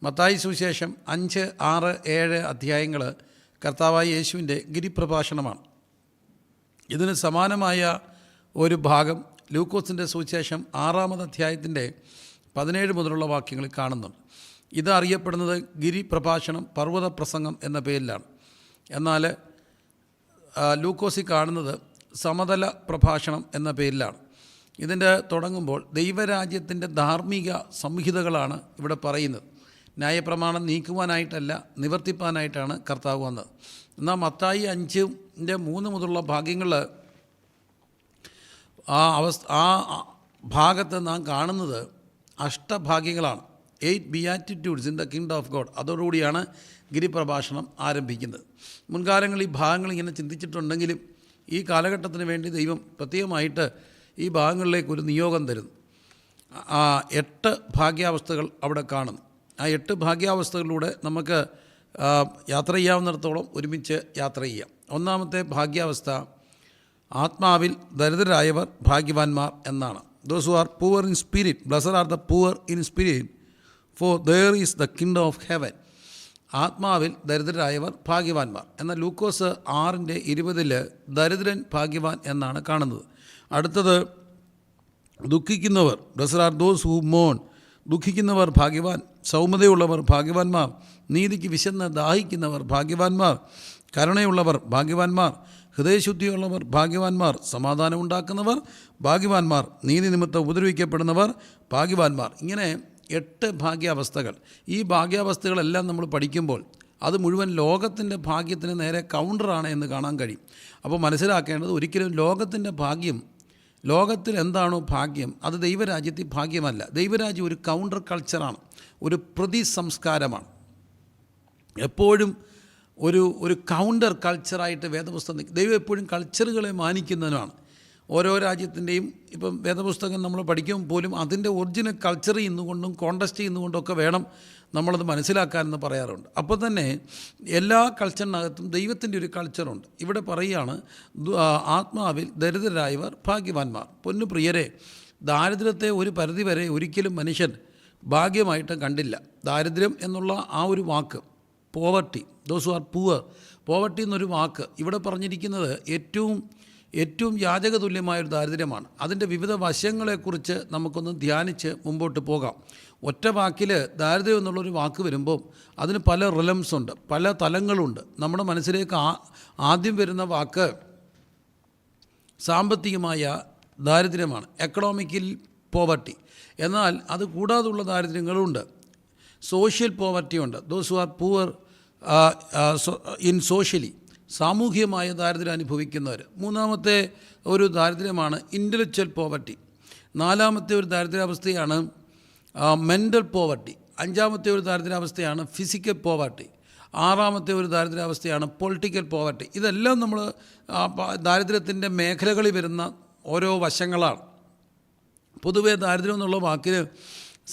മത്തായി സുവിശേഷം 5, 6, 7 അധ്യായങ്ങൾ കർത്താവായ യേശുവിൻ്റെ ഗിരിപ്രഭാഷണമാണ്. ഇതിന് സമാനമായ ഒരു ഭാഗം ലൂക്കോസിൻ്റെ സുവിശേഷം 6-ാമത് അധ്യായത്തിൻ്റെ 17 മുതലുള്ള വാക്യങ്ങളിൽ കാണുന്നുണ്ട്. ഇത് അറിയപ്പെടുന്നത് ഗിരിപ്രഭാഷണം, പർവ്വത പ്രസംഗം എന്ന പേരിലാണ്. എന്നാൽ ലൂക്കോസിൽ കാണുന്നത് സമതല പ്രഭാഷണം എന്ന പേരിലാണ്. ഇതിൻ്റെ തുടങ്ങുമ്പോൾ ദൈവരാജ്യത്തിൻ്റെ ധാർമ്മിക സംഹിതകളാണ് ഇവിടെ പറയുന്നത്. ന്യായപ്രമാണം നീക്കുവാനായിട്ടല്ല, നിവർത്തിപ്പാനായിട്ടാണ് കർത്താവ് വന്നത്. എന്നാൽ മത്തായി 5:3 മുതലുള്ള ഭാഗ്യങ്ങൾ ആ ഭാഗത്ത് നാം കാണുന്നത് അഷ്ടഭാഗ്യങ്ങളാണ്. 8 beatitudes in the kingdom of God. അതോടുകൂടിയാണ് ഗിരിപ്രഭാഷണം ആരംഭിക്കുന്നത്. മുൻകാലങ്ങളിൽ ഈ ഭാഗങ്ങൾ ഇങ്ങനെ ചിന്തിച്ചിട്ടുണ്ടെങ്കിലും ഈ കാലഘട്ടത്തിന് വേണ്ടി ദൈവം പ്രത്യേകമായിട്ട് ഈ ഭാഗങ്ങളിലേക്ക് ഒരു നിയോഗം തരുന്നു. 8 ഭാഗ്യാവസ്ഥകൾ അവിടെ കാണുന്നു. ആ 8 ഭാഗ്യാവസ്ഥകളിലൂടെ നമുക്ക് യാത്ര ചെയ്യാവുന്നിടത്തോളം ഒരുമിച്ച് യാത്ര ചെയ്യാം. ഒന്നാമത്തെ ഭാഗ്യാവസ്ഥ, ആത്മാവിൽ ദരിദ്രരായവർ ഭാഗ്യവാന്മാർ എന്നാണ്. Those who are poor in spirit, blessed are the poor in spirit, for their is the kingdom of heaven. ആത്മാവിൽ ദരിദ്രരായവർ ഭാഗ്യവാന്മാർ. എന്നാൽ ലൂക്കോസ് 6:20 ദരിദ്രൻ ഭാഗ്യവാൻ എന്നാണ് കാണുന്നത്. അടുത്തത് ദുഃഖിക്കുന്നവർ, ബ്ലെസ്സഡ് ആർ ദോസ് ഹു മോൺ. ദുഃഖിക്കുന്നവർ ഭാഗ്യവാൻ, സൗമ്യതയുള്ളവർ ഭാഗ്യവാന്മാർ, നീതിക്ക് വിശന്ന് ദാഹിക്കുന്നവർ ഭാഗ്യവാന്മാർ, കരുണയുള്ളവർ ഭാഗ്യവാന്മാർ, ഹൃദയശുദ്ധിയുള്ളവർ ഭാഗ്യവാന്മാർ, സമാധാനം ഉണ്ടാക്കുന്നവർ ഭാഗ്യവാന്മാർ, നീതി നിമിത്തം ഉപദ്രവിക്കപ്പെടുന്നവർ ഭാഗ്യവാന്മാർ. ഇങ്ങനെ 8 ഭാഗ്യാവസ്ഥകൾ. ഈ ഭാഗ്യാവസ്ഥകളെല്ലാം നമ്മൾ പഠിക്കുമ്പോൾ അത് മുഴുവൻ ലോകത്തിൻ്റെ ഭാഗ്യത്തിന് നേരെ കൗണ്ടറാണ് എന്ന് കാണാൻ കഴിയും. അപ്പോൾ മനസ്സിലാക്കേണ്ടത്, ഒരിക്കലും ലോകത്തിൻ്റെ ഭാഗ്യം, ലോകത്തിൽ എന്താണോ ഭാഗ്യം, അത് ദൈവരാജ്യത്തിൽ ഭാഗ്യമല്ല. ദൈവരാജ്യം ഒരു കൗണ്ടർ കൾച്ചറാണ്, ഒരു പ്രതിസംസ്കാരമാണ്. എപ്പോഴും ഒരു കൗണ്ടർ കൾച്ചറായിട്ട് വേദപുസ്തകം, ദൈവം എപ്പോഴും കൾച്ചറുകളെ മാനിക്കുന്നതിനാണ്. ഓരോ രാജ്യത്തിൻ്റെയും ഇപ്പം വേദപുസ്തകം നമ്മൾ പഠിക്കുമ്പോൾ പോലും അതിൻ്റെ ഒറിജിനൽ കൾച്ചർ ചെയ്യുന്നുകൊണ്ടും കോണ്ടസ്റ്റ് ചെയ്യുന്നുകൊണ്ടൊക്കെ വേണം നമ്മളത് മനസ്സിലാക്കാനെന്ന് പറയാറുണ്ട്. അപ്പോൾ തന്നെ എല്ലാ കൾച്ചറിനകത്തും ദൈവത്തിൻ്റെ ഒരു കൾച്ചറുണ്ട്. ഇവിടെ പറയുകയാണ്, ആത്മാവിൽ ദരിദ്രരായവർ ഭാഗ്യവാന്മാർ. പൊന്നു പ്രിയരെ, ദാരിദ്ര്യത്തെ ഒരു പരിധിവരെ ഒരിക്കലും മനുഷ്യൻ ഭാഗ്യമായിട്ട് കണ്ടില്ല. ദാരിദ്ര്യം എന്നുള്ള ആ ഒരു വാക്ക്, poverty, those who are poor, poverty എന്നൊരു വാക്ക് ഇവിടെ പറഞ്ഞിരിക്കുന്നത് ഏറ്റവും യാചകതുല്യമായൊരു ദാരിദ്ര്യമാണ്. അതിൻ്റെ വിവിധ വശങ്ങളെക്കുറിച്ച് നമുക്കൊന്ന് ധ്യാനിച്ച് മുമ്പോട്ട് പോകാം. ഒറ്റ വാക്കിൽ ദാരിദ്ര്യം എന്നുള്ളൊരു വാക്ക് വരുമ്പോൾ അതിന് പല റിലംസ് ഉണ്ട്, പല തലങ്ങളുണ്ട്. നമ്മുടെ മനസ്സിലേക്ക് ആദ്യം വരുന്ന വാക്ക് സാമ്പത്തികമായ ദാരിദ്ര്യമാണ്, എക്കണോമിക്കൽ പോവർട്ടി. എന്നാൽ അത് കൂടാതുള്ള ദാരിദ്ര്യങ്ങളുണ്ട്. സോഷ്യൽ പോവർട്ടി ഉണ്ട്, those who are poor in socially, സാമൂഹികമായ ദാരിദ്ര്യം അനുഭവിക്കുന്നവർ. മൂന്നാമത്തെ ഒരു ദാരിദ്ര്യമാണ് ഇൻ്റലക്ച്വൽ പോവർട്ടി. നാലാമത്തെ ഒരു ദാരിദ്ര്യാവസ്ഥയാണ് മെൻ്റൽ പോവർട്ടി. അഞ്ചാമത്തെ ഒരു ദാരിദ്ര്യാവസ്ഥയാണ് ഫിസിക്കൽ പോവർട്ടി. ആറാമത്തെ ഒരു ദാരിദ്ര്യാവസ്ഥയാണ് പൊളിറ്റിക്കൽ പോവർട്ടി. ഇതെല്ലാം നമ്മൾ ദാരിദ്ര്യത്തിൻ്റെ മേഖലകളിൽ വരുന്ന ഓരോ വശങ്ങളാണ്. പൊതുവേ ദാരിദ്ര്യം എന്നുള്ള വാക്കിന്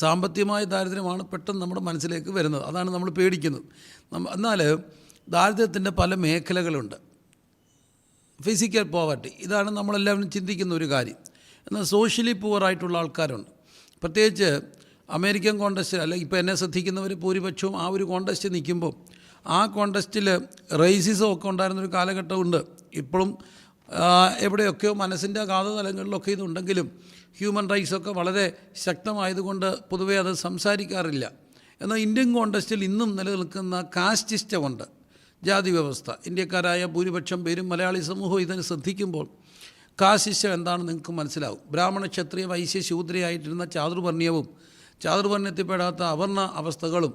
സാമ്പത്തികമായ ദാരിദ്ര്യമാണ് പെട്ടെന്ന് നമ്മുടെ മനസ്സിലേക്ക് വരുന്നത്. അതാണ് നമ്മൾ പേടിക്കുന്നത്. എന്നാൽ ദാരിദ്ര്യത്തിൻ്റെ പല മേഖലകളുണ്ട്. ഫിസിക്കൽ പോവർട്ടി, ഇതാണ് നമ്മളെല്ലാവരും ചിന്തിക്കുന്ന ഒരു കാര്യം. എന്നാൽ സോഷ്യലി പൂവറായിട്ടുള്ള ആൾക്കാരുണ്ട്. പ്രത്യേകിച്ച് അമേരിക്കൻ കോണ്ടസ്റ്റ്, അല്ല ഇപ്പോൾ എന്നെ ശ്രദ്ധിക്കുന്നവർ ഭൂരിപക്ഷവും ആ ഒരു കോണ്ടസ്റ്റ് നിൽക്കുമ്പോൾ ആ കോണ്ടസ്റ്റിൽ റേസിസം ഒക്കെ ഉണ്ടായിരുന്നൊരു കാലഘട്ടമുണ്ട്. ഇപ്പോഴും എവിടെയൊക്കെയോ മനസ്സിൻ്റെ അഗാധതലങ്ങളിലൊക്കെ ഇതുണ്ടെങ്കിലും ഹ്യൂമൻ റൈറ്റ്സൊക്കെ വളരെ ശക്തമായതുകൊണ്ട് പൊതുവേ അത് സംസാരിക്കാറില്ല. എന്നാൽ ഇന്ത്യൻ കോണ്ടസ്റ്റിൽ ഇന്നും നിലനിൽക്കുന്ന കാസ്റ്റ് സിസ്റ്റമുണ്ട്, ജാതി വ്യവസ്ഥ. ഇന്ത്യക്കാരായ ഭൂരിപക്ഷം പേരും മലയാളി സമൂഹം ഇതിനെ ശ്രദ്ധിക്കുമ്പോൾ കാസ്റ്റ് സിസ്റ്റം എന്താണെന്ന് നിങ്ങൾക്ക് മനസ്സിലാവും. ബ്രാഹ്മണ, ക്ഷത്രിയ, വൈശ്യ, ശൂദ്രയായിട്ടിരുന്ന ചാതുർവർണ്ണയവും ചാതുർവർണ്ണയത്തിൽപ്പെടാത്ത അവർണ്ണ അവസ്ഥകളും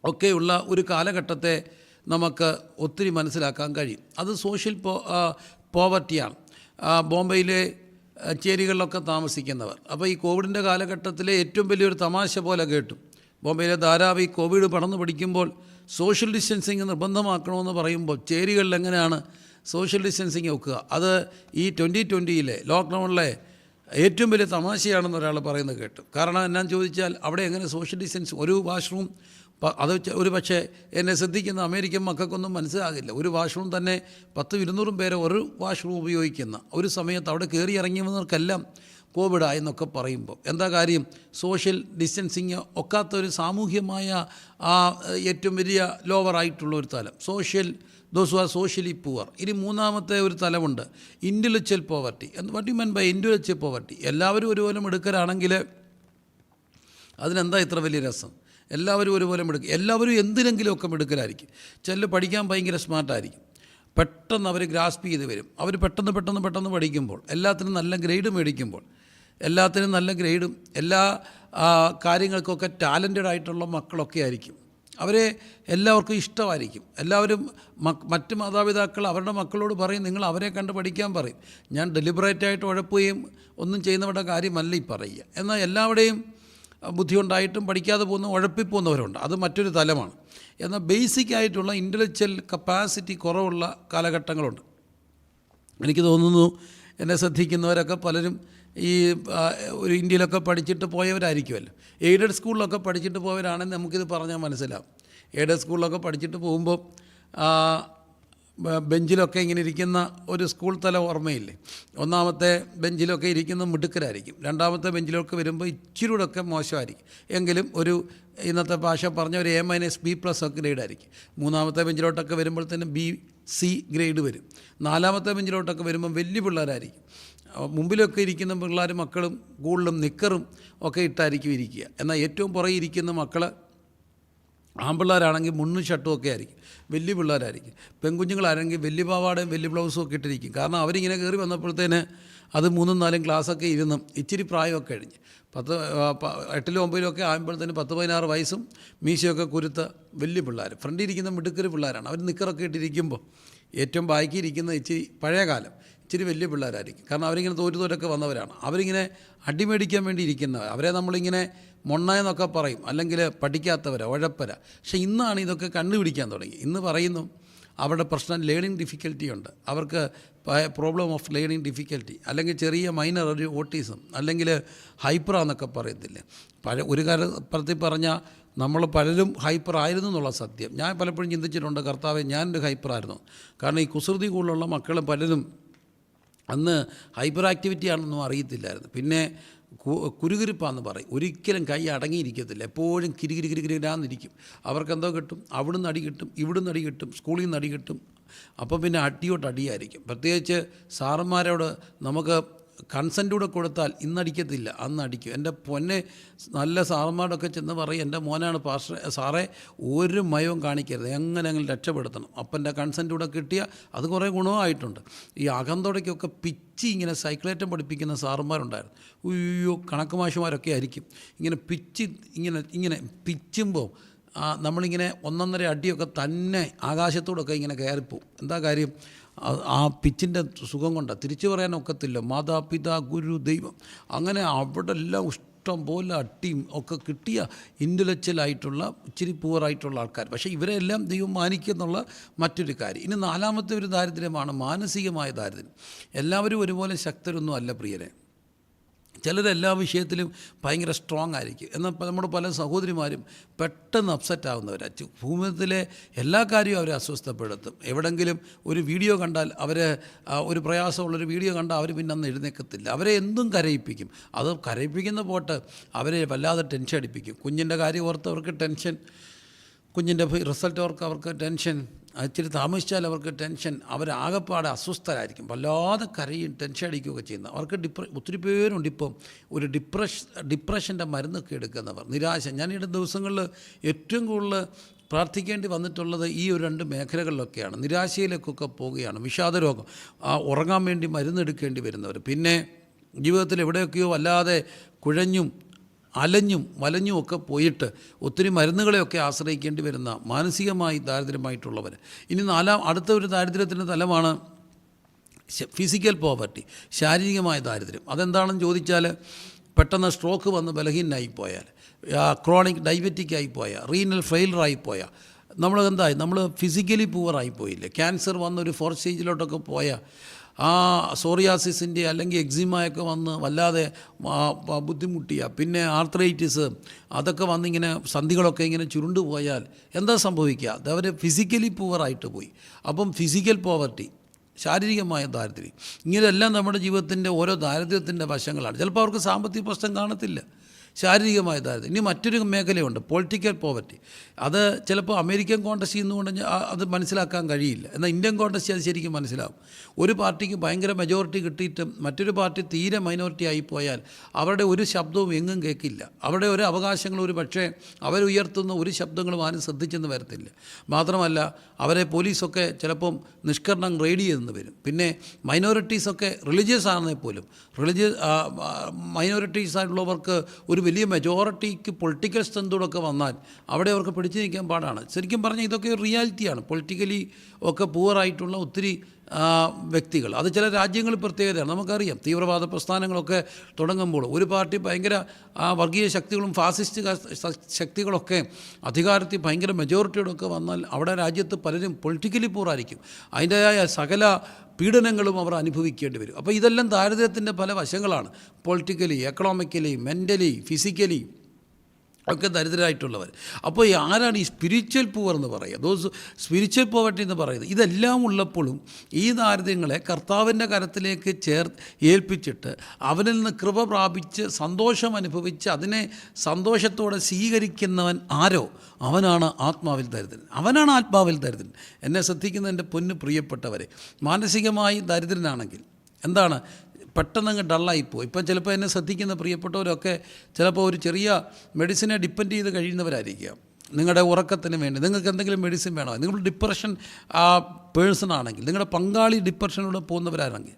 ഒക്കെയുള്ള ഒരു കാലഘട്ടത്തെ നമുക്ക് ഒത്തിരി മനസ്സിലാക്കാൻ കഴിയും. അത് സോഷ്യൽ പോവർട്ടിയാണ്. ബോംബെയിലെ ചേരികളിലൊക്കെ താമസിക്കുന്നവർ. അപ്പോൾ ഈ കോവിഡിൻ്റെ കാലഘട്ടത്തിലെ ഏറ്റവും വലിയൊരു തമാശ പോലെ കേട്ടു. ബോംബെയിലെ ധാരാവി കോവിഡ് പടർന്നു പിടിക്കുമ്പോൾ സോഷ്യൽ ഡിസ്റ്റൻസിങ് നിർബന്ധമാക്കണമെന്ന് പറയുമ്പോൾ ചേരികളിൽ എങ്ങനെയാണ് സോഷ്യൽ ഡിസ്റ്റൻസിങ് വെക്കുക? അത് ഈ 2020 ലോക്ക്ഡൗണിലെ ഏറ്റവും വലിയ തമാശയാണെന്ന് ഒരാൾ പറയുന്നത് കേട്ടു. കാരണം എന്നാന്ന് ചോദിച്ചാൽ അവിടെ എങ്ങനെ സോഷ്യൽ ഡിസ്റ്റൻസ്, ഒരു വാഷ്റൂം, അത് ഒരു പക്ഷേ എന്നെ ശ്രദ്ധിക്കുന്ന അമേരിക്കൻ മക്കൾക്കൊന്നും മനസ്സിലാകില്ല. ഒരു വാഷ്റൂം തന്നെ 100-200 പേരെ ഒരു വാഷ്റൂം ഉപയോഗിക്കുന്ന ഒരു സമയത്ത് അവിടെ കയറി ഇറങ്ങിയവർക്കെല്ലാം കോവിഡായെന്നൊക്കെ പറയുമ്പോൾ എന്താ കാര്യം? സോഷ്യൽ ഡിസ്റ്റൻസിങ് ഒക്കാത്തൊരു സാമൂഹ്യമായ ഏറ്റവും വലിയ ലോവറായിട്ടുള്ള ഒരു തലം ദോസ് ആർ സോഷ്യലി പുവർ. ഇനി മൂന്നാമത്തെ ഒരു തലമുണ്ട്, intellectual poverty. What you mean by intellectual poverty? എല്ലാവരും ഒരുപോലെ മിടുക്കരാണെങ്കിൽ അതിനെന്താ ഇത്ര വലിയ രസം? എല്ലാവരും ഒരുപോലെ മിടുക്കുക, എല്ലാവരും എന്തിനെങ്കിലുമൊക്കെ മിടുക്കരായിരിക്കും. ചിലർ പഠിക്കാൻ ഭയങ്കര സ്മാർട്ടായിരിക്കും, പെട്ടെന്ന് അവർ ഗ്രാസ്പ് ചെയ്ത് വരും. അവർ പെട്ടെന്ന് പഠിക്കുമ്പോൾ, എല്ലാത്തിനും നല്ല ഗ്രേഡ് മേടിക്കുമ്പോൾ, എല്ലാത്തിനും നല്ല ഗ്രേഡും എല്ലാ കാര്യങ്ങൾക്കൊക്കെ ടാലൻറ്റഡ് ആയിട്ടുള്ള മക്കളൊക്കെ ആയിരിക്കും. അവരെ എല്ലാവർക്കും ഇഷ്ടമായിരിക്കും. എല്ലാവരും മറ്റ് മാതാപിതാക്കൾ അവരുടെ മക്കളോട് പറയും, നിങ്ങൾ അവരെ കണ്ട് പഠിക്കാൻ പറയും. ഞാൻ ഡെലിബറേറ്റായിട്ട് ഉഴപ്പുകയും ഒന്നും ചെയ്യുന്നവരുടെ കാര്യമല്ല ഈ പറയുക. എന്നാൽ എല്ലാവരുടെയും ബുദ്ധി ഉണ്ടായിട്ടും പഠിക്കാതെ ഉഴപ്പിപ്പോകുന്നവരുണ്ട്. അത് മറ്റൊരു തലമാണ്. എന്നാൽ ബേസിക് ആയിട്ടുള്ള ഇൻ്റലക്ച്വൽ കപ്പാസിറ്റി കുറവുള്ള കാലഘട്ടങ്ങളുണ്ട്. എനിക്ക് തോന്നുന്നു എന്നെ ശ്രദ്ധിക്കുന്നവരൊക്കെ പലരും ഈ ഒരു ഇന്ത്യയിലൊക്കെ പഠിച്ചിട്ട് പോയവരായിരിക്കുമല്ലോ. എയ്ഡഡ് സ്കൂളിലൊക്കെ പഠിച്ചിട്ട് പോയവരാണെങ്കിൽ നമുക്കിത് പറഞ്ഞാൽ മനസ്സിലാവും. എയ്ഡഡ് സ്കൂളിലൊക്കെ പഠിച്ചിട്ട് പോകുമ്പോൾ ബെഞ്ചിലൊക്കെ ഇങ്ങനെ ഇരിക്കുന്ന ഒരു സ്കൂൾ തല ഓർമ്മയില്ലേ? ഒന്നാമത്തെ ബെഞ്ചിലൊക്കെ ഇരിക്കുന്ന മിടുക്കരായിരിക്കും, രണ്ടാമത്തെ ബെഞ്ചിലൊക്കെ വരുമ്പോൾ ഇച്ചിരി കൂടെയൊക്കെ മോശമായിരിക്കും. എങ്കിലും ഒരു ഇന്നത്തെ ഭാഷ പറഞ്ഞ ഒരു A-B+ ഒക്കെ ഗ്രേഡായിരിക്കും. മൂന്നാമത്തെ ബെഞ്ചിലോട്ടൊക്കെ വരുമ്പോഴത്തേനും B-C ഗ്രേഡ് വരും. നാലാമത്തെ ബെഞ്ചിലോട്ടൊക്കെ വരുമ്പം വലിയ പിള്ളേരായിരിക്കും. മുമ്പിലൊക്കെ ഇരിക്കുന്ന പിള്ളേർ മക്കളും കൂടുതലും നിക്കറും ഒക്കെ ഇട്ടായിരിക്കും ഇരിക്കുക. എന്നാൽ ഏറ്റവും പുറകെ ഇരിക്കുന്ന മക്കൾ ആൺപിള്ളേരാണെങ്കിൽ മുണ്ണും ഷർട്ടും ഒക്കെ ആയിരിക്കും, വലിയ പിള്ളേരായിരിക്കും. പെൺകുഞ്ഞുങ്ങളാണെങ്കിൽ വലിയ പാവാടയും വലിയ ബ്ലൗസും ഒക്കെ ഇട്ടിരിക്കും. കാരണം അവരിങ്ങനെ കയറി വന്നപ്പോഴത്തേന് അത് 3-4 ക്ലാസ്സൊക്കെ ഇരുന്ന് ഇച്ചിരി പ്രായമൊക്കെ കഴിഞ്ഞ് 8-9 ആകുമ്പോഴത്തേന് 10-16 വയസ്സും മീശയൊക്കെ കുരുത്ത വലിയ പിള്ളേർ, ഫ്രണ്ടിൽ ഇരിക്കുന്ന മിടുക്കര് പിള്ളേരാണ്. അവർ നിക്കറൊക്കെ ഇട്ടിരിക്കുമ്പോൾ ഏറ്റവും ബാക്കിയിരിക്കുന്ന ഇച്ചിരി പഴയ കാലം ഇച്ചിരി വലിയ പിള്ളേരായിരിക്കും. കാരണം അവരിങ്ങനെ തോറ്റൊക്കെ വന്നവരാണ്. അവരിങ്ങനെ അടിമേടിക്കാൻ വേണ്ടി ഇരിക്കുന്നവർ. അവരെ നമ്മളിങ്ങനെ മൊണ്ണയെന്നൊക്കെ പറയും, അല്ലെങ്കിൽ പഠിക്കാത്തവരാ, ഉഴപ്പര. പക്ഷേ ഇന്നാണ് ഇതൊക്കെ കണ്ടുപിടിക്കാൻ തുടങ്ങി. ഇന്ന് പറയുന്നു അവരുടെ പ്രശ്നം ലേണിംഗ് ഡിഫിക്കൽറ്റി ഉണ്ട്, അവർക്ക് പ്രോബ്ലം ഓഫ് ലേണിംഗ് ഡിഫിക്കൽറ്റി, അല്ലെങ്കിൽ ചെറിയ മൈനർ ഒരു ഓട്ടിസം, അല്ലെങ്കിൽ ഹൈപ്പറാന്നൊക്കെ പറയത്തില്ലേ. ഒരു കാര്യത്തിൽ പറഞ്ഞാൽ നമ്മൾ പലരും ഹൈപ്പർ ആയിരുന്നു എന്നുള്ള സത്യം. ഞാൻ പലപ്പോഴും ചിന്തിച്ചിട്ടുണ്ട്, കർത്താവേ ഞാനൊരു ഹൈപ്പറായിരുന്നു. കാരണം ഈ കുസൃതി കൂടുതലുള്ള മക്കൾ പലരും അന്ന് ഹൈപ്പർ ആക്ടിവിറ്റി ആണെന്നൊന്നും അറിയത്തില്ലായിരുന്നു. പിന്നെ കുരുകുരുപ്പാന്ന് പറയും, ഒരിക്കലും കൈ അടങ്ങിയിരിക്കത്തില്ല, എപ്പോഴും കിരികിരികിരികിരാന്നിരിക്കും. അവർക്കെന്തോ കിട്ടും, അവിടുന്ന് അടി കിട്ടും, ഇവിടുന്ന് അടി കിട്ടും, സ്കൂളിൽ നിന്ന് അടി കിട്ടും. അപ്പം പിന്നെ അടിയായിരിക്കും. പ്രത്യേകിച്ച് സാറന്മാരോട് നമുക്ക് കൺസെൻറ്റൂടെ കൊടുത്താൽ ഇന്നടിക്കത്തില്ല, അന്ന് അടിക്കും. എൻ്റെ പൊന്നെ നല്ല സാറന്മാരൊക്കെ ചെന്ന് പറയും, എൻ്റെ മോനാണ് പാസ്റ്റർ, സാറേ ഒരു മയവും കാണിക്കരുത്, എങ്ങനെ രക്ഷപ്പെടുത്തണം. അപ്പൻ്റെ കൺസെൻറ്റൂടെ കിട്ടിയ അത് കുറേ ഗുണമായിട്ടുണ്ട്. ഈ അകന്തോടയ്ക്കൊക്കെ പിച്ചി ഇങ്ങനെ സൈക്ലേറ്റം പഠിപ്പിക്കുന്ന സാറന്മാരുണ്ടായിരുന്നു. ഉയ്യോ, കണക്ക് മാഷുമാരൊക്കെ ആയിരിക്കും ഇങ്ങനെ പിച്ചി ഇങ്ങനെ പിച്ചുമ്പോൾ നമ്മളിങ്ങനെ 1-1.5 അടിയൊക്കെ തന്നെ ആകാശത്തോടൊക്കെ ഇങ്ങനെ കയറിപ്പോവും. എന്താ കാര്യം? ആ പിച്ചിൻ്റെ സുഖം കൊണ്ടാണ്. തിരിച്ചു പറയാനൊക്കത്തില്ല. മാതാപിതാ ഗുരു ദൈവം, അങ്ങനെ അവിടെ എല്ലാം ഇഷ്ടം പോലെ അട്ടിയും ഒക്കെ കിട്ടിയ ഇൻ്റലക്ച്വലായിട്ടുള്ള ഇച്ചിരി പൂവറായിട്ടുള്ള ആൾക്കാർ. പക്ഷേ ഇവരെല്ലാം ദൈവം മാനിക്കുന്നുള്ള മറ്റൊരു കാര്യം. ഇനി നാലാമത്തെ ഒരു ദാരിദ്ര്യമാണ് മാനസികമായ ദാരിദ്ര്യം. എല്ലാവരും ഒരുപോലെ ശക്തരൊന്നും അല്ല പ്രിയരെ. ചിലരെല്ലാ വിഷയത്തിലും ഭയങ്കര സ്ട്രോങ് ആയിരിക്കും. എന്നാൽ നമ്മുടെ പല സഹോദരിമാരും പെട്ടെന്ന് അപ്സെറ്റ് ആകുന്നവരാണ്. ഭൂമിയിലെ എല്ലാ കാര്യവും അവരെ അസ്വസ്ഥപ്പെടുത്തും. എവിടെങ്കിലും ഒരു വീഡിയോ കണ്ടാൽ ഒരു പ്രയാസമുള്ളൊരു വീഡിയോ കണ്ടാൽ അവർ പിന്നെ അന്ന് എഴുന്നേൽക്കത്തില്ല. അവരെ എന്തും കരയിപ്പിക്കും. അത് കരയിപ്പിക്കുന്ന പോട്ട് അവരെ വല്ലാതെ ടെൻഷൻ അടിപ്പിക്കും. കുഞ്ഞിൻ്റെ കാര്യം ഓർത്ത് അവർക്ക് ടെൻഷൻ, കുഞ്ഞിൻ്റെ റിസൾട്ട് ഓർക്ക് അവർക്ക് ടെൻഷൻ, ഇച്ചിരി താമസിച്ചാൽ അവർക്ക് ടെൻഷൻ. അവരാകെപ്പാടെ അസ്വസ്ഥരായിരിക്കും, വല്ലാതെ കരയും ടെൻഷൻ അടിക്കുകയൊക്കെ ചെയ്യുന്നത്. അവർക്ക് ഒത്തിരി പേരുണ്ട് ഇപ്പം ഒരു ഡിപ്രഷൻ്റെ മരുന്നൊക്കെ എടുക്കുന്നവർ, നിരാശ. ഞാനീയുടെ ദിവസങ്ങളിൽ ഏറ്റവും കൂടുതൽ പ്രാർത്ഥിക്കേണ്ടി വന്നിട്ടുള്ളത് ഈ ഒരു 2 മേഖലകളിലൊക്കെയാണ്. നിരാശയിലേക്കൊക്കെ പോവുകയാണ്, വിഷാദരോഗം, ഉറങ്ങാൻ വേണ്ടി മരുന്നെടുക്കേണ്ടി വരുന്നവർ, പിന്നെ ജീവിതത്തിൽ എവിടെയൊക്കെയോ വല്ലാതെ കുഴഞ്ഞും അലഞ്ഞും വലഞ്ഞും ഒക്കെ പോയിട്ട് ഒത്തിരി മരുന്നുകളെയൊക്കെ ആശ്രയിക്കേണ്ടി വരുന്ന മാനസികമായി ദാരിദ്ര്യമായിട്ടുള്ളവർ. ഇനി അടുത്ത ഒരു ദാരിദ്ര്യത്തിൻ്റെ തലമാണ് ഫിസിക്കൽ പോവർട്ടി, ശാരീരികമായ ദാരിദ്ര്യം. അതെന്താണെന്ന് ചോദിച്ചാൽ, പെട്ടെന്ന് സ്ട്രോക്ക് വന്ന് ബലഹീനനായിപ്പോയാൽ, ക്രോണിക് ഡയബറ്റിക് ആയിപ്പോയാൽ, റീനൽ ഫെയിലറായിപ്പോയാൽ, നമ്മൾ ഫിസിക്കലി പൂവറായിപ്പോയില്ലേ. ക്യാൻസർ വന്നൊരു 4th സ്റ്റേജിലോട്ടൊക്കെ പോയാൽ, സോറിയാസിസിൻ്റെ അല്ലെങ്കിൽ എക്സിമയൊക്കെ വന്ന് വല്ലാതെ ബുദ്ധിമുട്ടിയ, പിന്നെ ആർത്രൈറ്റിസ് അതൊക്കെ വന്നിങ്ങനെ സന്ധികളൊക്കെ ഇങ്ങനെ ചുരുണ്ടു പോയാൽ എന്താ സംഭവിക്കുക? അതവർ ഫിസിക്കലി പൂവറായിട്ട് പോയി. അപ്പം ഫിസിക്കൽ പോവർട്ടി, ശാരീരികമായ ദാരിദ്ര്യം. ഇങ്ങനെയെല്ലാം നമ്മുടെ ജീവിതത്തിൻ്റെ ഓരോ ദാരിദ്ര്യത്തിൻ്റെ വശങ്ങളാണ്. ചിലപ്പോൾ അവർക്ക് സാമ്പത്തിക പ്രശ്നം കാണത്തില്ല, ശാരീരികമായ ദാരിദ്ര്യം. ഇനി മറ്റൊരു മേഖലയുണ്ട്, പൊളിറ്റിക്കൽ പോവർട്ടി. അത് ചിലപ്പോൾ അമേരിക്കൻ കോൺടസ്റ്റിൽ നിന്നുകൊണ്ട് അത് മനസ്സിലാക്കാൻ കഴിയില്ല, എന്നാൽ ഇന്ത്യൻ കോൺടസ്റ്റ് അത് ശരിക്കും മനസ്സിലാവും. ഒരു പാർട്ടിക്ക് ഭയങ്കര മെജോറിറ്റി കിട്ടിയിട്ടും മറ്റൊരു പാർട്ടി തീരെ മൈനോറിറ്റി ആയിപ്പോയാൽ അവരുടെ ഒരു ശബ്ദവും എങ്ങും കേൾക്കില്ല. അവരുടെ ഒരു അവകാശങ്ങൾ ഒരു പക്ഷേ അവരുയർത്തുന്ന ഒരു ശബ്ദങ്ങളും ആരും ശ്രദ്ധിച്ചെന്ന് വരത്തില്ല. മാത്രമല്ല അവരെ പോലീസൊക്കെ ചിലപ്പം നിഷ്കരണം റെയ്ഡ് ചെയ്തെന്ന് വരും. പിന്നെ മൈനോറിറ്റീസൊക്കെ റിലീജിയസ് ആണെന്നേ പോലും മൈനോറിറ്റീസ് ആയിട്ടുള്ളവർക്ക് ഒരു വലിയ മെജോറിറ്റിക്ക് പൊളിറ്റിക്കൽ സ്ട്രെങ്തോടൊക്കെ വന്നാൽ അവിടെ അവർക്ക് പിടിച്ചു നിൽക്കാൻ പാടാണ്. ശരിക്കും പറഞ്ഞാൽ ഇതൊക്കെ ഒരു റിയാലിറ്റിയാണ്. പൊളിറ്റിക്കലി ഒക്കെ പൂവറായിട്ടുള്ള ഒത്തിരി വ്യക്തികൾ, അത് ചില രാജ്യങ്ങളിൽ പ്രത്യേകതയാണ്. നമുക്കറിയാം തീവ്രവാദ പ്രസ്ഥാനങ്ങളൊക്കെ തുടങ്ങുമ്പോൾ ഒരു പാർട്ടി ഭയങ്കര വർഗീയ ശക്തികളും ഫാസിസ്റ്റ് ശക്തികളൊക്കെ അധികാരത്തിൽ ഭയങ്കര മെജോറിറ്റിയോടൊക്കെ വന്നാൽ അവിടെ രാജ്യത്ത് പലരും പൊളിറ്റിക്കലി പൂറായിരിക്കും. അതിൻ്റെതായ സകല പീഡനങ്ങളും അവർ അനുഭവിക്കേണ്ടി വരും. അപ്പോൾ ഇതെല്ലാം ദാരിദ്ര്യത്തിൻ്റെ പല വശങ്ങളാണ്. പൊളിറ്റിക്കലി, എക്കണോമിക്കലി, മെൻ്റലി, ഫിസിക്കലി ഒക്കെ ദരിദ്രരായിട്ടുള്ളവർ. അപ്പോൾ ആരാണ് ഈ സ്പിരിച്വൽ പൂവർ എന്ന് പറയുക, സ്പിരിച്വൽ പോവർട്ടി എന്ന് പറയുന്നത്? ഇതെല്ലാം ഉള്ളപ്പോഴും ഈ ദാരിദ്ര്യങ്ങളെ കർത്താവിൻ്റെ കരത്തിലേക്ക് ഏൽപ്പിച്ചിട്ട് അവനിൽ നിന്ന് കൃപ പ്രാപിച്ച് സന്തോഷം അനുഭവിച്ച് അതിനെ സന്തോഷത്തോടെ സ്വീകരിക്കുന്നവൻ ആരോ അവനാണ് ആത്മാവിൽ ദരിദ്രൻ. അവനാണ് ആത്മാവിൽ ദരിദ്രൻ. എന്നെ ശ്രദ്ധിക്കുന്ന എൻ്റെ പൊന്നു പ്രിയപ്പെട്ടവരെ, മാനസികമായി ദരിദ്രനാണെങ്കിൽ എന്താണ്, പെട്ടെന്നങ്ങ് ഡള്ളായിപ്പോയി. ഇപ്പം ചിലപ്പോൾ എന്നെ ശ്രദ്ധിക്കുന്ന പ്രിയപ്പെട്ടവരൊക്കെ ചിലപ്പോൾ ഒരു ചെറിയ മെഡിസിനെ ഡിപ്പെൻഡ് ചെയ്ത് കഴിയുന്നവരായിരിക്കാം. നിങ്ങളുടെ ഉറക്കത്തിന് വേണ്ടി നിങ്ങൾക്ക് എന്തെങ്കിലും മെഡിസിൻ വേണോ, നിങ്ങൾ ഡിപ്രഷൻ പേഴ്സൺ ആണെങ്കിൽ, നിങ്ങളുടെ പങ്കാളി ഡിപ്രഷനിലൂടെ പോകുന്നവരാണെങ്കിൽ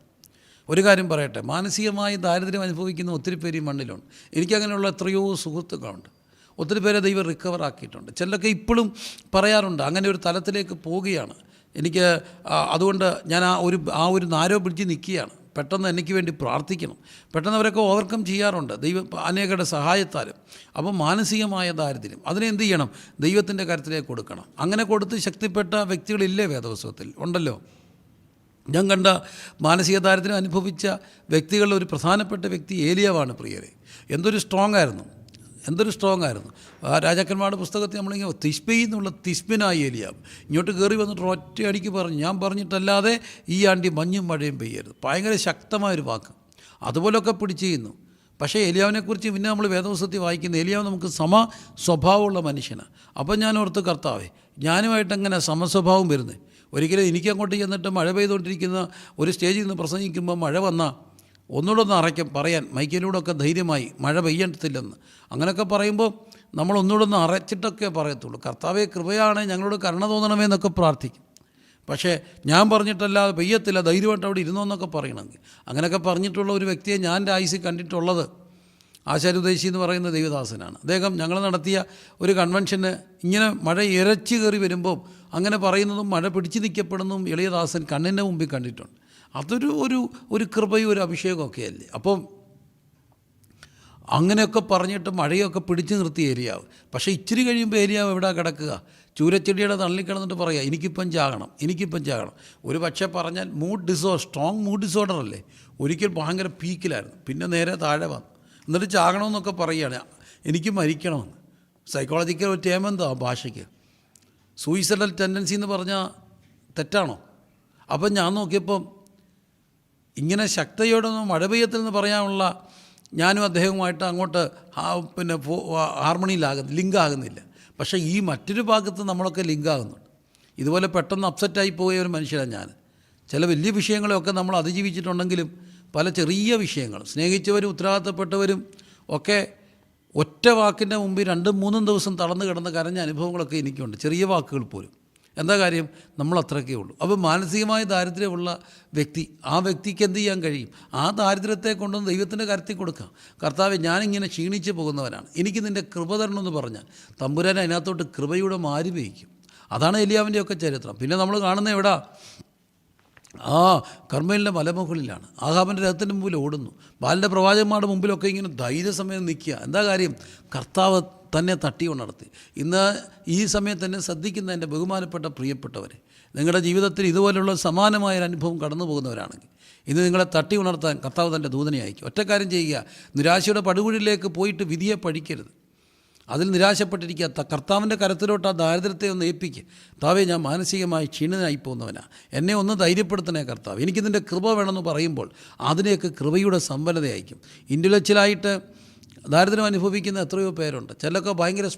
ഒരു കാര്യം പറയട്ടെ, മാനസികമായി ദാരിദ്ര്യം അനുഭവിക്കുന്ന ഒത്തിരി പേര് ഈ മണ്ണിലുണ്ട്. എനിക്കങ്ങനെയുള്ള എത്രയോ സുഹൃത്തുക്കളുണ്ട്. ഒത്തിരി പേരെ ദൈവം റിക്കവർ ആക്കിയിട്ടുണ്ട്. ചിലരൊക്കെ ഇപ്പോഴും പറയാറുണ്ട് അങ്ങനെ ഒരു തലത്തിലേക്ക് പോവുകയാണ് എനിക്ക്, അതുകൊണ്ട് ഞാൻ ആ ഒരു നാരോ ബ്രിഡ്ജിൽ നിൽക്കുകയാണ്, പെട്ടെന്ന് എനിക്ക് വേണ്ടി പ്രാർത്ഥിക്കണം. പെട്ടെന്ന് അവരൊക്കെ ഓവർകം ചെയ്യാറുണ്ട് ദൈവം അനേകരുടെ സഹായത്താലും. അപ്പോൾ മാനസികമായ ദാരിദ്ര്യം അതിനെ എന്ത് ചെയ്യണം, ദൈവത്തിൻ്റെ കരത്തിലേക്ക് കൊടുക്കണം. അങ്ങനെ കൊടുത്ത് ശക്തിപ്പെട്ട വ്യക്തികളില്ലേ വേദപുസ്തകത്തിൽ? ഉണ്ടല്ലോ. ഞാൻ കണ്ട മാനസിക ദാരിദ്ര്യം അനുഭവിച്ച വ്യക്തികളിൽ ഒരു പ്രധാനപ്പെട്ട വ്യക്തി ഏലിയാവാണ് പ്രിയരെ. എന്തൊരു സ്ട്രോങ് ആയിരുന്നു. രാജാക്കന്മാരുടെ പുസ്തകത്തിൽ നമ്മളിങ്ങനെ തിശ്ബയിൽ നിന്നുള്ള തിശ്ബിനായി ഏലിയാവ് ഇങ്ങോട്ട് കയറി വന്നിട്ട് ഒറ്റയടിക്ക് പറഞ്ഞു, ഞാൻ പറഞ്ഞിട്ടല്ലാതെ ഈ ആണ്ടി മഞ്ഞും മഴയും പെയ്യരുത്. ഭയങ്കര ശക്തമായൊരു വാക്ക്. അതുപോലൊക്കെ പിടിച്ചു ചെയ്യുന്നു. പക്ഷേ ഏലിയാവിനെക്കുറിച്ച് പിന്നെ നമ്മൾ വേദപുസ്തകത്തിൽ വായിക്കുന്ന ഏലിയാവ് നമുക്ക് സ്വഭാവമുള്ള മനുഷ്യനാണ്. അപ്പം ഞാൻ ഓർത്ത്, കർത്താവേ ഞാനുമായിട്ട് എങ്ങനെ സമസ്വഭാവം വരുന്നത്? ഒരിക്കലും എനിക്കങ്ങോട്ട് ചെന്നിട്ട് മഴ പെയ്തുകൊണ്ടിരിക്കുന്ന ഒരു സ്റ്റേജിൽ നിന്ന് പ്രസംഗിക്കുമ്പോൾ മഴ വന്നാൽ ഒന്നുകൂടെ ഒന്ന് പറയാൻ മൈക്കിലൂടെയൊക്കെ ധൈര്യമായി മഴ പെയ്യത്തില്ലെന്ന് അങ്ങനെയൊക്കെ പറയുമ്പോൾ നമ്മൾ ഒന്നുകൂടെ ഒന്ന് അറച്ചിട്ടൊക്കെ പറയത്തുള്ളൂ. കർത്താവേ കൃപയാണ്, ഞങ്ങളോട് കരുണ തോന്നണമേ എന്നൊക്കെ പ്രാർത്ഥിക്കും. പക്ഷേ ഞാൻ പറഞ്ഞിട്ടല്ലാതെ പെയ്യത്തില്ല, ധൈര്യമായിട്ട് അവിടെ ഇരുന്നോന്നൊക്കെ പറയണമെങ്കിൽ അങ്ങനെയൊക്കെ പറഞ്ഞിട്ടുള്ള ഒരു വ്യക്തിയെ ഞാൻ എൻ്റെ ആയുസ്സിൽ കണ്ടിട്ടുള്ളത് ആശാരുദ്ദേശി എന്ന് പറയുന്ന ദൈവദാസനാണ്. അദ്ദേഹം ഞങ്ങൾ നടത്തിയ ഒരു കൺവെൻഷന് ഇങ്ങനെ മഴ ഇരച്ചു കയറി വരുമ്പോൾ അങ്ങനെ പറയുന്നതും മഴ പിടിച്ചു നിൽക്കപ്പെടുന്നതും എളിയദാസൻ കണ്ണിൻ്റെ മുമ്പിൽ കണ്ടിട്ടുണ്ട്. അതൊരു ഒരു കൃപയും ഒരു അഭിഷേകമൊക്കെ അല്ലേ. അപ്പം അങ്ങനെയൊക്കെ പറഞ്ഞിട്ട് മഴയൊക്കെ പിടിച്ചു നിർത്തി ഏലിയാവ്. പക്ഷേ ഇച്ചിരി കഴിയുമ്പോൾ ഏലിയാവ് എവിടെ കിടക്കുക, ചൂരച്ചെടിയുടെ തള്ളിക്കിടന്നിട്ട് പറയുക എനിക്കിപ്പം ചാകണം. ഒരു പക്ഷേ പറഞ്ഞാൽ സ്ട്രോങ് മൂഡ് ഡിസോർഡർ അല്ലേ. ഒരിക്കൽ ഭയങ്കര പീക്കിലായിരുന്നു, പിന്നെ നേരെ താഴെ വന്നു, എന്നിട്ട് ചാകണമെന്നൊക്കെ പറയുകയാണ്, എനിക്ക് മരിക്കണമെന്ന്. സൈക്കോളജിക്കൽ ഒരു ടേം എന്താ ഭാഷയ്ക്ക്? സൂയിസൈഡൽ ടെൻഡൻസി എന്ന് പറഞ്ഞാൽ തെറ്റാണോ? അപ്പം ഞാൻ നോക്കിയപ്പം ഇങ്ങനെ ശക്തയോടൊന്നും മഴ പെയ്യത്തില്ലെന്ന് പറയാനുള്ള ഞാനും അദ്ദേഹവുമായിട്ട് അങ്ങോട്ട് ലിങ്കാകുന്നില്ല. പക്ഷേ ഈ മറ്റൊരു ഭാഗത്ത് നമ്മളൊക്കെ ലിങ്കാകുന്നുണ്ട്. ഇതുപോലെ പെട്ടെന്ന് അപ്സെറ്റായി പോയ ഒരു മനുഷ്യനാണ് ഞാൻ. ചില വലിയ വിഷയങ്ങളെയൊക്കെ നമ്മൾ അതിജീവിച്ചിട്ടുണ്ടെങ്കിലും പല ചെറിയ വിഷയങ്ങൾ, സ്നേഹിച്ചവരും ഉത്തരവാദിത്തപ്പെട്ടവരും ഒക്കെ ഒറ്റ വാക്കിൻ്റെ മുമ്പിൽ 2-3 ദിവസം തളർന്നു കിടന്ന് കരഞ്ഞ അനുഭവങ്ങളൊക്കെ എനിക്കുണ്ട്, ചെറിയ വാക്കുകൾ പോലും. എന്താ കാര്യം? നമ്മൾ അത്രയൊക്കെ ഉള്ളൂ. അപ്പോൾ മാനസികമായ ദാരിദ്ര്യമുള്ള വ്യക്തി, ആ വ്യക്തിക്ക് എന്ത് ചെയ്യാൻ കഴിയും? ആ ദാരിദ്ര്യത്തെ കൊണ്ടൊന്ന് ദൈവത്തിൻ്റെ കരത്തിൽ കൊടുക്കാം. കർത്താവെ ഞാനിങ്ങനെ ക്ഷീണിച്ച് പോകുന്നവനാണ്, എനിക്ക് നിൻ്റെ കൃപ തരണമെന്ന് പറഞ്ഞാൽ തമ്പുരാൻ അതിനകത്തോട്ട് കൃപയുടെ മാരി പെയ്ക്കും. അതാണ് എലിയാവിൻ്റെയൊക്കെ ചരിത്രം. പിന്നെ നമ്മൾ കാണുന്ന എവിടാ? കർമ്മേലിൻ്റെ മലമുകളിലാണ്. ആഹാബിൻ്റെ രഥത്തിൻ്റെ മുമ്പിൽ ഓടുന്നു. ബാലിൻ്റെ പ്രവാചകന്മാരുടെ മുമ്പിലൊക്കെ ഇങ്ങനെ ധൈര്യസമയം നിൽക്കുക. എന്താ കാര്യം? കർത്താവ് തന്നെ തട്ടി ഉണർത്തി. ഇന്ന് ഈ സമയത്ത് തന്നെ ശ്രദ്ധിക്കുന്ന എൻ്റെ ബഹുമാനപ്പെട്ട പ്രിയപ്പെട്ടവരെ, നിങ്ങളുടെ ജീവിതത്തിൽ ഇതുപോലുള്ള സമാനമായൊരു അനുഭവം കടന്നു പോകുന്നവരാണെങ്കിൽ ഇന്ന് നിങ്ങളെ തട്ടി ഉണർത്താൻ കർത്താവ് തൻ്റെ ദൂതനെ അയക്കും. ഒറ്റക്കാര്യം ചെയ്യുക, നിരാശയുടെ പടുകുഴിയിലേക്ക് പോയിട്ട് വിധിയെ പഴിക്കരുത്. അതിൽ നിരാശപ്പെട്ടിരിക്കാത്ത കർത്താവിൻ്റെ കരത്തിലോട്ട് ആ ദാരിദ്ര്യത്തെ ഒന്ന് ഏൽപ്പിക്കുക. കർത്താവേ, ഞാൻ മാനസികമായി ക്ഷീണനായി പോകുന്നവനാ, എന്നെ ഒന്ന് ധൈര്യപ്പെടുത്തണേ കർത്താവ്, എനിക്കിതിൻ്റെ കൃപ വേണമെന്ന് പറയുമ്പോൾ അതിനെയൊക്കെ കൃപയുടെ സമ്പന്നത അയക്കും. ഇൻ്റലക്ച്വലായിട്ട് ദാരിദ്ര്യം അനുഭവിക്കുന്ന എത്രയോ പേരുണ്ട്. ചിലരൊക്കെ ഭയങ്കര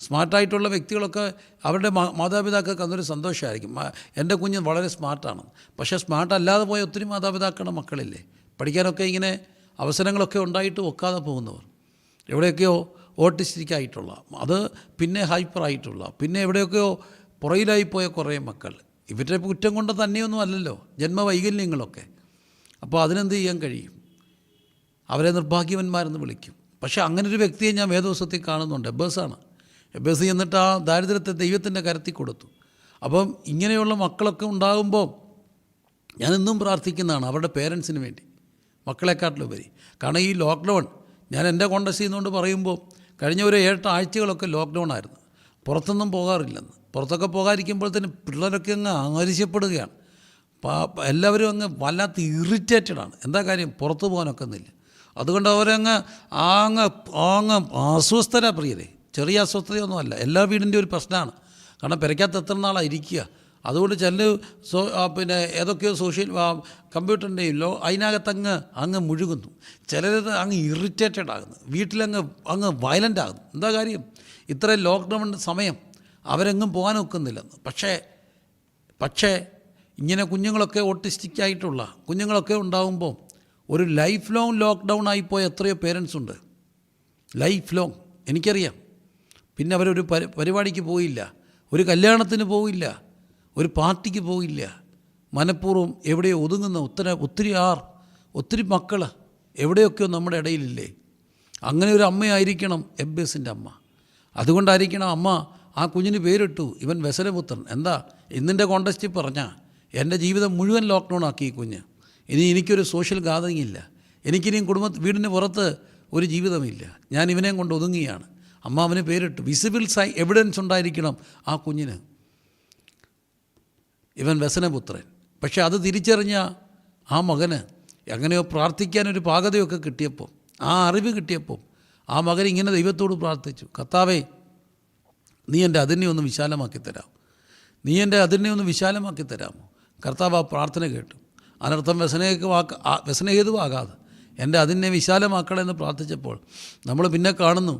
സ്മാർട്ടായിട്ടുള്ള വ്യക്തികളൊക്കെ അവരുടെ മാതാപിതാക്കൾക്ക് അതൊരു സന്തോഷമായിരിക്കും, എൻ്റെ കുഞ്ഞ് വളരെ സ്മാർട്ടാണ്. പക്ഷേ സ്മാർട്ടല്ലാതെ പോയ ഒത്തിരി മാതാപിതാക്കളുടെ മക്കളില്ലേ, പഠിക്കാനൊക്കെ ഇങ്ങനെ അവസരങ്ങളൊക്കെ ഉണ്ടായിട്ട് ഒക്കാതെ പോകുന്നവർ, എവിടെയൊക്കെയോ ഓട്ടിസ്റ്റിക് ആയിട്ടുള്ള, അത് പിന്നെ ഹൈപ്പറായിട്ടുള്ള, പിന്നെ എവിടെയൊക്കെയോ പുറയിലായിപ്പോയ കുറേ മക്കൾ. ഇവരുടെ കുറ്റം കൊണ്ട് തന്നെയൊന്നും അല്ലല്ലോ, ജന്മവൈകല്യങ്ങളൊക്കെ. അപ്പോൾ അതിനെന്ത് ചെയ്യാൻ കഴിയും? അവരെ നിർഭാഗ്യവന്മാരെന്ന് വിളിക്കും. പക്ഷേ അങ്ങനൊരു വ്യക്തിയെ ഞാൻ വേദപുസ്തകത്തിൽ കാണുന്നുണ്ട്. എബേസ് എന്നിട്ട് ആ ദാരിദ്ര്യത്തെ ദൈവത്തിൻ്റെ കരത്തിൽ കൊടുത്തു. അപ്പം ഇങ്ങനെയുള്ള മക്കളൊക്കെ ഉണ്ടാകുമ്പോൾ ഞാനെന്നും പ്രാർത്ഥിക്കുന്നതാണ് അവരുടെ പേരൻസിന് വേണ്ടി, മക്കളെക്കാട്ടിലുപരി. കാരണം ഈ ലോക്ക്ഡൗൺ ഞാൻ എൻ്റെ കോണ്ടസ്റ്റ് ചെയ്യുന്നതുകൊണ്ട് പറയുമ്പോൾ കഴിഞ്ഞ ഒരു 7 ആഴ്ചകളൊക്കെ ലോക്ക്ഡൗൺ ആയിരുന്നു, പുറത്തൊന്നും പോകാറില്ലെന്ന്. പുറത്തൊക്കെ പോകാതിരിക്കുമ്പോഴത്തേന് പിള്ളേരൊക്കെ അങ്ങ് ആവശ്യപ്പെടുകയാണ്. എല്ലാവരും അങ്ങ് വല്ലാത്ത ഇറിറ്റേറ്റഡാണ്. എന്താ കാര്യം? പുറത്ത് പോകാനൊക്കുന്നില്ല. അതുകൊണ്ട് അവരങ്ങ് അസ്വസ്ഥരാ പ്രിയരെ. ചെറിയ അസ്വസ്ഥതയൊന്നുമല്ല, എല്ലാ വീടിൻ്റെ ഒരു പ്രശ്നമാണ്. കാരണം പെരയ്ക്കകത്ത് എത്ര നാളാണ് ഇരിക്കുക. അതുകൊണ്ട് പിന്നെ ഏതൊക്കെയോ സോഷ്യൽ കമ്പ്യൂട്ടറിൻ്റെയും അതിനകത്ത് അങ്ങ് മുഴുകുന്നു. ചിലർ അങ്ങ് ഇറിറ്റേറ്റഡ് ആകുന്നു, അങ്ങ് വയലൻ്റ് ആകുന്നു. എന്താ കാര്യം? ഇത്രയും ലോക്ക്ഡൗൺ സമയം അവരെങ്ങും പോകാൻ ഒക്കുന്നില്ലെന്ന്. പക്ഷേ ഇങ്ങനെ കുഞ്ഞുങ്ങളൊക്കെ ഓട്ടിസ്റ്റിക് ആയിട്ടുള്ള കുഞ്ഞുങ്ങളൊക്കെ ഉണ്ടാകുമ്പോൾ ഒരു ലൈഫ് ലോങ് ലോക്ക്ഡൗൺ ആയിപ്പോയ എത്രയോ പേരൻസ് ഉണ്ട്. ലൈഫ് ലോങ് എനിക്കറിയാം. പിന്നെ അവരൊരു പരിപാടിക്ക് പോയില്ല, ഒരു കല്യാണത്തിന് പോയില്ല, ഒരു പാർട്ടിക്ക് പോയില്ല. മനഃപൂർവ്വം എവിടെയോ ഒതുങ്ങുന്ന ഒത്തിരി മക്കൾ എവിടെയൊക്കെയോ നമ്മുടെ ഇടയിലില്ലേ. അങ്ങനെ ഒരു അമ്മയായിരിക്കണം എബേസിൻ്റെ അമ്മ. അതുകൊണ്ടായിരിക്കണം അമ്മ ആ കുഞ്ഞിന് പേരിട്ടു, ഇവൻ വ്യസനപുത്രൻ. എന്താ ഇന്നിൻ്റെ കോണ്ടസ്റ്റിൽ പറഞ്ഞാൽ എൻ്റെ ജീവിതം മുഴുവൻ ലോക്ക്ഡൗൺ ആക്കി ഈ കുഞ്ഞ്. ഇനി എനിക്കൊരു സോഷ്യൽ ഗാദറിങ് ഇല്ല, എനിക്കിനിയും വീടിന് പുറത്ത് ഒരു ജീവിതമില്ല, ഞാൻ ഇവനെയും കൊണ്ട് ഒതുങ്ങിയാണ്. അമ്മ അവന് പേരിട്ടു. വിസിബിൾ എവിഡൻസ് ഉണ്ടായിരിക്കണം ആ കുഞ്ഞിന്, ഇവൻ വ്യസനപുത്രൻ. പക്ഷെ അത് തിരിച്ചറിഞ്ഞ ആ മകന് എങ്ങനെയോ പ്രാർത്ഥിക്കാനൊരു പാകതയൊക്കെ കിട്ടിയപ്പോൾ, ആ അറിവ് കിട്ടിയപ്പോൾ ആ മകൻ ഇങ്ങനെ ദൈവത്തോട് പ്രാർത്ഥിച്ചു, കർത്താവേ, നീ എൻ്റെ അതിനെ ഒന്ന് വിശാലമാക്കി തരാമോ? കർത്താവ് ആ പ്രാർത്ഥന കേട്ടു. അനർത്ഥം വ്യസനഹേതുവാകാതെ എൻ്റെ അതിനെ വിശാലമാക്കണമെന്ന് പ്രാർത്ഥിച്ചപ്പോൾ നമ്മൾ പിന്നെ കാണുന്നു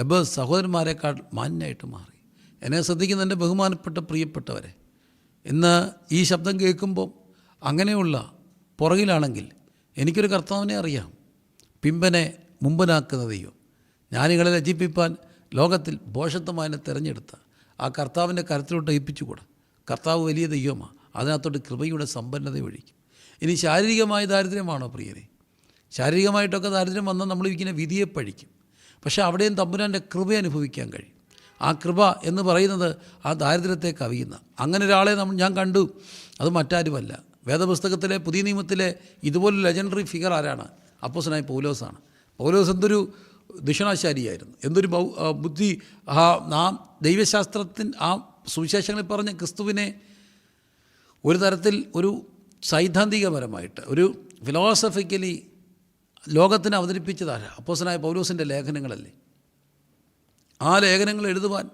എബേസ് സഹോദരന്മാരെക്കാൾ മാന്യമായിട്ട് മാറി. എന്നെ ശ്രദ്ധിക്കുന്ന എൻ്റെ ബഹുമാനപ്പെട്ട പ്രിയപ്പെട്ടവരെ, ഇന്ന് ഈ ശബ്ദം കേൾക്കുമ്പോൾ അങ്ങനെയുള്ള പുറകിലാണെങ്കിൽ എനിക്കൊരു കർത്താവിനെ അറിയാം, പിമ്പനെ മുമ്പനാക്കുന്ന ദൈവം. ജ്ഞാനികളെ രചിപ്പിപ്പാൻ ലോകത്തിൽ ഭോഷത്വമായതിനെ തിരഞ്ഞെടുത്ത ആ കർത്താവിൻ്റെ കരത്തിലോട്ട് ഏൽപ്പിച്ചുകൂടാ. കർത്താവ് വലിയ ദൈവമാണ്, അതിനകത്തോട്ട് കൃപയുടെ സമ്പന്നത ഒഴിക്കും. ഇനി ശാരീരികമായ ദാരിദ്ര്യമാണോ പ്രിയരെ? ശാരീരികമായിട്ടൊക്കെ ദാരിദ്ര്യം വന്നാൽ നമ്മൾ ഇരിക്കുന്ന വിധിയെ പഴിക്കും. പക്ഷേ അവിടെയും തമ്പുരാൻ്റെ കൃപ അനുഭവിക്കാൻ കഴിയും. ആ കൃപ എന്ന് പറയുന്നത് ആ ദാരിദ്ര്യത്തെ കവിയുന്ന അങ്ങനെ ഒരാളെ ഞാൻ കണ്ടു. അത് മറ്റാരുമല്ല, വേദപുസ്തകത്തിലെ പുതിയ നിയമത്തിലെ ഇതുപോലൊരു ലെജൻഡറി ഫിഗർ ആരാണ്? അപ്പോസ്തലനായ പൗലോസാണ്. പൗലോസ് എന്തൊരു ദുഷണാശാരിയായിരുന്നു, എന്തൊരു ബുദ്ധി. ആ ദൈവശാസ്ത്രത്തിൻ ആ സുവിശേഷങ്ങളിൽ പറഞ്ഞ ക്രിസ്തുവിനെ ഒരു തരത്തിൽ ഒരു സൈദ്ധാന്തികപരമായിട്ട് ഒരു ഫിലോസഫിക്കലി ലോകത്തിന് അവതരിപ്പിച്ചതാണ് അപ്പോസ്തലനായ പൗലോസിൻ്റെ ലേഖനങ്ങളല്ലേ. ആ ലേഖനങ്ങൾ എഴുതുവാൻ,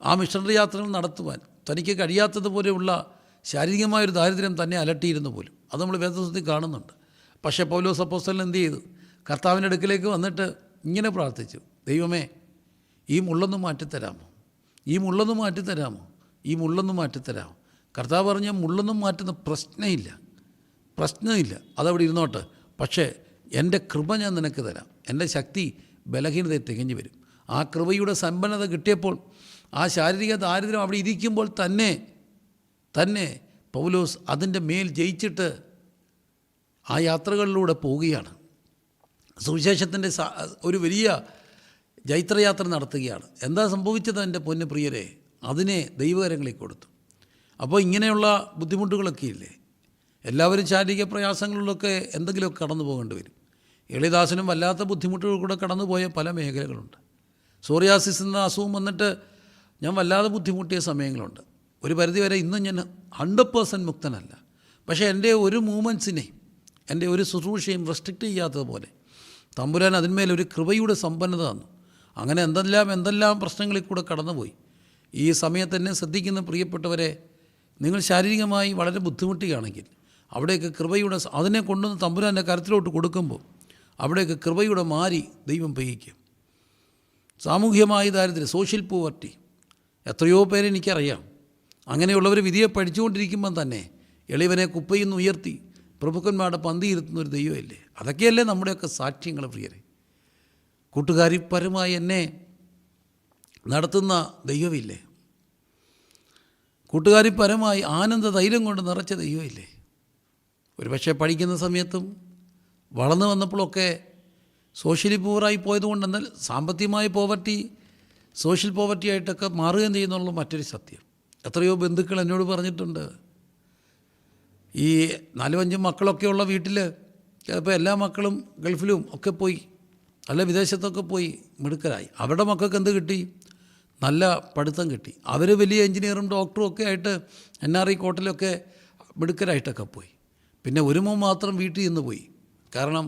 ആ മിഷണറി യാത്രകൾ നടത്തുവാൻ തനിക്ക് കഴിയാത്തതുപോലെയുള്ള ശാരീരികമായൊരു ദാരിദ്ര്യം തന്നെ അലട്ടിയിരുന്നു പോലും. അത് നമ്മൾ വേദപുസ്തകത്തിൽ കാണുന്നുണ്ട്. പക്ഷേ പൗലോസ് അപ്പോസ്തലൻ എന്ത് ചെയ്തു? കർത്താവിൻ്റെ അടുക്കിലേക്ക് വന്നിട്ട് ഇങ്ങനെ പ്രാർത്ഥിച്ചു, ദൈവമേ, ഈ മുള്ളൊന്ന് മാറ്റിത്തരാമോ? കർത്താവ് പറഞ്ഞ മുള്ളൊന്നും മാറ്റുന്ന പ്രശ്നമില്ല, അതവിടെ ഇരുന്നോട്ട്. പക്ഷേ എൻ്റെ കൃപ ഞാൻ നിനക്ക് തരാം, എൻ്റെ ശക്തി ബലഹീനതയെ തികഞ്ഞു വരും. ആ കൃപയുടെ സമ്പന്നത കിട്ടിയപ്പോൾ ആ ശാരീരിക ദാരിദ്ര്യം അവിടെ ഇരിക്കുമ്പോൾ തന്നെ പൗലോസ് അതിൻ്റെ മേൽ ജയിച്ചിട്ട് ആ യാത്രകളിലൂടെ പോവുകയാണ്. സുവിശേഷത്തിൻ്റെ ഒരു വലിയ ജൈത്രയാത്ര നടത്തുകയാണ്. എന്താ സംഭവിച്ചത് എൻ്റെ പൊന്നു പ്രിയരെ? അതിനെ ദൈവകരങ്ങളിൽ കൊടുത്തു. അപ്പോൾ ഇങ്ങനെയുള്ള ബുദ്ധിമുട്ടുകളൊക്കെ ഇല്ലേ, എല്ലാവരും ശാരീരിക പ്രയാസങ്ങളിലൊക്കെ എന്തെങ്കിലുമൊക്കെ കടന്നു പോകേണ്ടി വരും. എളിദാസനും വല്ലാത്ത ബുദ്ധിമുട്ടുകൾ കൂടെ കടന്നുപോയ പല മേഖലകളുണ്ട്. സോറിയാസിസ് എന്ന അസുഖം വന്നിട്ട് ഞാൻ വല്ലാതെ ബുദ്ധിമുട്ടിയ സമയങ്ങളുണ്ട്. ഒരു പരിധിവരെ ഇന്നും ഞാൻ 100% മുക്തനല്ല. പക്ഷേ എൻ്റെ ഒരു മൂവ്മെൻറ്റ്സിനെയും എൻ്റെ ഒരു ശുശ്രൂഷയും റെസ്ട്രിക്റ്റ് ചെയ്യാത്തതുപോലെ തമ്പുരാൻ അതിന്മേലൊരു കൃപയുടെ സമ്പന്നത തന്നു. അങ്ങനെ എന്തെല്ലാം പ്രശ്നങ്ങളിൽ കൂടെ കടന്നുപോയി. ഈ സമയത്ത് എന്നെ ശ്രദ്ധിക്കുന്ന പ്രിയപ്പെട്ടവരെ, നിങ്ങൾ ശാരീരികമായി വളരെ ബുദ്ധിമുട്ടുകയാണെങ്കിൽ അവിടെയൊക്കെ കൃപയുടെ അതിനെ കൊണ്ടുവന്ന് തമ്പുരാൻ്റെ കരത്തിലോട്ട് കൊടുക്കുമ്പോൾ അവിടെയൊക്കെ കൃപയുടെ മാരി ദൈവം പെയ്യിക്കും. സാമൂഹ്യമായ ദാരിദ്ര്യം, സോഷ്യൽ പോവർട്ടി, എത്രയോ പേരെ എനിക്കറിയാം. അങ്ങനെയുള്ളവർ വിധിയെ പഠിച്ചുകൊണ്ടിരിക്കുമ്പം തന്നെ എളിവനെ കുപ്പയിൽ നിന്ന് ഉയർത്തി പ്രഭുക്കന്മാരുടെ പന്തിയിരുത്തുന്ന ഒരു ദൈവമല്ലേ. അതൊക്കെയല്ലേ നമ്മുടെയൊക്കെ സാക്ഷ്യങ്ങൾ പ്രിയരെ. കൂട്ടുകാരിപ്പരമായി എന്നെ നടത്തുന്ന ദൈവമില്ലേ? കൂട്ടുകാരിപ്പരമായി ആനന്ദ തൈലം കൊണ്ട് നിറച്ച ദൈവമില്ലേ? ഒരു പക്ഷേ പഠിക്കുന്ന സമയത്തും വളർന്നു വന്നപ്പോഴൊക്കെ സോഷ്യലി പൂവറായി പോയതുകൊണ്ട്, എന്നാൽ സാമ്പത്തികമായ പോവർട്ടി സോഷ്യൽ പോവർട്ടി ആയിട്ടൊക്കെ മാറുകയും ചെയ്യുന്നുള്ള മറ്റൊരു സത്യം. എത്രയോ ബന്ധുക്കൾ എന്നോട് പറഞ്ഞിട്ടുണ്ട്, ഈ 4-5 മക്കളൊക്കെയുള്ള വീട്ടിൽ ചിലപ്പോൾ എല്ലാ മക്കളും ഗൾഫിലും ഒക്കെ പോയി, അല്ല വിദേശത്തൊക്കെ പോയി മിടുക്കരായി. അവരുടെ മക്കൾക്ക് എന്ത് കിട്ടി? നല്ല പഠിത്തം കിട്ടി. അവർ വലിയ എഞ്ചിനീയറും ഡോക്ടറും ഒക്കെ ആയിട്ട് NRI കോട്ടയിലൊക്കെ മിടുക്കരായിട്ടൊക്കെ പോയി. പിന്നെ ഒരു മോൻ മാത്രം വീട്ടിൽ നിന്ന് പോയി. കാരണം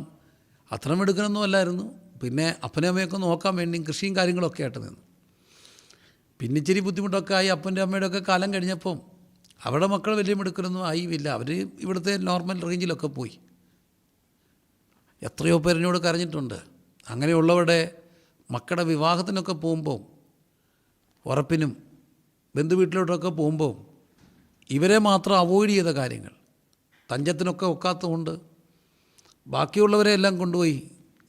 അത്ര മിടുക്കനൊന്നും അല്ലായിരുന്നു. പിന്നെ അപ്പനെ അമ്മയൊക്കെ നോക്കാൻ വേണ്ടിയും കൃഷിയും കാര്യങ്ങളൊക്കെ ആയിട്ട് നിന്നു. പിന്നെ ഇച്ചിരി ബുദ്ധിമുട്ടൊക്കെ ആയി. അപ്പൻ്റെ അമ്മയുടെ ഒക്കെ കാലം കഴിഞ്ഞപ്പം അവരുടെ മക്കൾ വലിയ മിടുക്കനൊന്നും ആയില്ല. അവർ ഇവിടുത്തെ നോർമൽ റേഞ്ചിലൊക്കെ പോയി. എത്രയോ പേരെന്നോട് കരഞ്ഞിട്ടുണ്ട്. അങ്ങനെയുള്ളവരുടെ മക്കളുടെ വിവാഹത്തിനൊക്കെ പോകുമ്പോൾ, ഉറപ്പിനും ബന്ധുവീട്ടിലോട്ടൊക്കെ പോകുമ്പോൾ ഇവരെ മാത്രം അവോയ്ഡ് ചെയ്ത കാര്യങ്ങൾ, തഞ്ചത്തിനൊക്കെ ഒക്കാത്തതുകൊണ്ട് ബാക്കിയുള്ളവരെ എല്ലാം കൊണ്ടുപോയി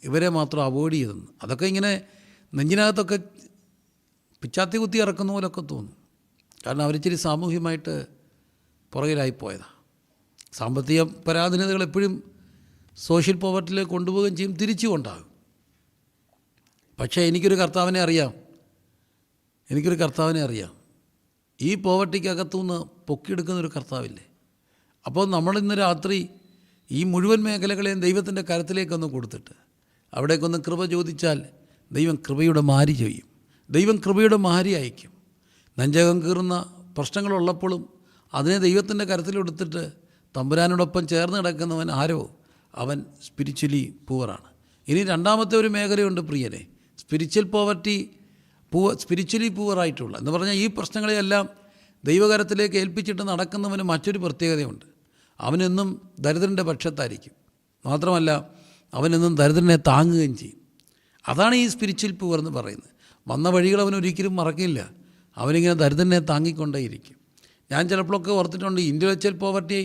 ഇവരെ മാത്രം അവോയ്ഡ് ചെയ്തെന്ന്. അതൊക്കെ ഇങ്ങനെ നെഞ്ചിനകത്തൊക്കെ പിച്ചാത്തി കുത്തി ഇറക്കുന്ന പോലൊക്കെ തോന്നും. കാരണം അവരിച്ചിരി സാമൂഹ്യമായിട്ട് പുറകിലായിപ്പോയതാണ്. സാമ്പത്തിക പരാധീനതകൾ എപ്പോഴും സോഷ്യൽ പോവർട്ടിയിലേക്ക് കൊണ്ടുപോവുകയും ചെയ്യും, തിരിച്ചുകൊണ്ടാകും. പക്ഷേ എനിക്കൊരു കർത്താവിനെ അറിയാം. ഈ പോവർട്ടിക്കകത്തുനിന്ന് പൊക്കിയെടുക്കുന്നൊരു കർത്താവില്ലേ. അപ്പോൾ നമ്മളിന്ന് രാത്രി ഈ മുഴുവൻ മേഖലകളെയും ദൈവത്തിൻ്റെ കരത്തിലേക്കൊന്ന് കൊടുത്തിട്ട് അവിടേക്കൊന്ന് കൃപ ചോദിച്ചാൽ ദൈവം കൃപയുടെ മാരി ചെയ്യും. ദൈവം കൃപയുടെ മാരി അയക്കും. നെഞ്ചകം കീറുന്ന പ്രശ്നങ്ങളുള്ളപ്പോഴും അതിനെ ദൈവത്തിൻ്റെ കരത്തിലെടുത്തിട്ട് തമ്പുരാനോടൊപ്പം ചേർന്ന് കിടക്കുന്നവൻ ആരോ അവൻ സ്പിരിച്വലി പൂവറാണ്. ഇനി രണ്ടാമത്തെ ഒരു മേഖലയുണ്ട് പ്രിയനെ, സ്പിരിച്വലി പൂവറായിട്ടുള്ള എന്ന് പറഞ്ഞാൽ ഈ പ്രശ്നങ്ങളെയെല്ലാം ദൈവകരത്തിലേക്ക് ഏൽപ്പിച്ചിട്ട് നടക്കുന്നവന് മറ്റൊരു പ്രത്യേകതയുണ്ട്. അവനെന്നും ദരിദ്രൻ്റെ പക്ഷത്തായിരിക്കും. മാത്രമല്ല അവനെന്നും ദരിദ്രനെ താങ്ങുകയും ചെയ്യും. അതാണ് ഈ സ്പിരിച്വൽ പൂവർ എന്ന് പറയുന്നത്. വന്ന വഴികൾ അവനൊരിക്കലും മറക്കില്ല. അവനിങ്ങനെ ദരിദ്രനെ താങ്ങിക്കൊണ്ടേയിരിക്കും. ഞാൻ ചിലപ്പോഴൊക്കെ ഓർത്തിട്ടുണ്ട്, ഇൻ്റലക്ച്വൽ പോവർട്ടി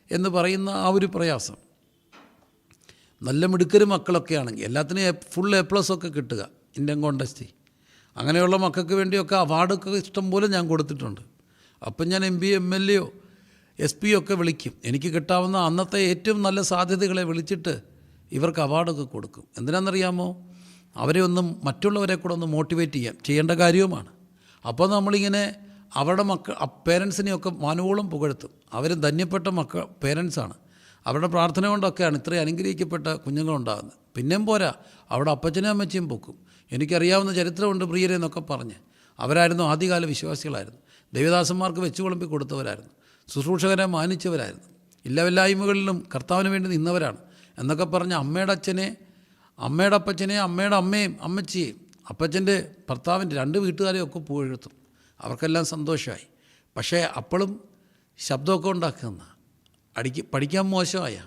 എന്ന് പറയുന്ന ആ ഒരു പ്രയാസം. നല്ല മിടുക്കരും മക്കളൊക്കെ ആണെങ്കിൽ എല്ലാത്തിനും ഫുൾ A+ ഒക്കെ കിട്ടുക, ഇന്ത്യൻ കോണ്ടസ്റ്റ്, അങ്ങനെയുള്ള മക്കൾക്ക് വേണ്ടിയൊക്കെ അവാർഡൊക്കെ ഇഷ്ടം പോലെ ഞാൻ കൊടുത്തിട്ടുണ്ട്. അപ്പം ഞാൻ MP, MLA, SP ഒക്കെ വിളിക്കും. എനിക്ക് കിട്ടാവുന്ന അന്നത്തെ ഏറ്റവും നല്ല സാധ്യതകളെ വിളിച്ചിട്ട് ഇവർക്ക് അവാർഡൊക്കെ കൊടുക്കും. എന്തിനാണെന്നറിയാമോ? അവരെ ഒന്നും മറ്റുള്ളവരെ കൂടെ ഒന്ന് മോട്ടിവേറ്റ് ചെയ്യേണ്ട കാര്യവുമാണ്. അപ്പോൾ നമ്മളിങ്ങനെ അവരുടെ പേരൻസിനെയൊക്കെ മനോളം പുകഴ്ത്തും. അവർ ധന്യപ്പെട്ട പേരൻസാണ്. അവരുടെ പ്രാർത്ഥന കൊണ്ടൊക്കെയാണ് ഇത്രയും അനുഗ്രഹിക്കപ്പെട്ട കുഞ്ഞുങ്ങളുണ്ടാകുന്നത്. പിന്നെയും പോരാ, അവിടെ അപ്പച്ചനും അമ്മച്ചിയും പൊക്കും. എനിക്കറിയാവുന്ന ചരിത്രമുണ്ട് പ്രിയരെ എന്നൊക്കെ പറഞ്ഞ്. അവരായിരുന്നു ആദ്യകാല വിശ്വാസികളായിരുന്നു. ദൈവദാസന്മാർക്ക് വെച്ച് വിളമ്പി കൊടുത്തവരായിരുന്നു. ശുശ്രൂഷകരെ മാനിച്ചവരായിരുന്നു. ഇല്ലവല്ലായ്മകളിലും കർത്താവിന് വേണ്ടി നിന്നവരാണ് എന്നൊക്കെ പറഞ്ഞ് അമ്മയുടെ അച്ഛനെ, അമ്മയുടെ അപ്പച്ചനെ, അമ്മയുടെ അമ്മയും അമ്മച്ചിയെയും അപ്പച്ചൻ്റെ ഭർത്താവിൻ്റെ 2 വീട്ടുകാരെയും ഒക്കെ പുകഴ്ത്തും. അവർക്കെല്ലാം സന്തോഷമായി. പക്ഷേ അപ്പോഴും ശബ്ദമൊക്കെ ഉണ്ടാക്കുന്ന, പഠിക്കാൻ മോശമായ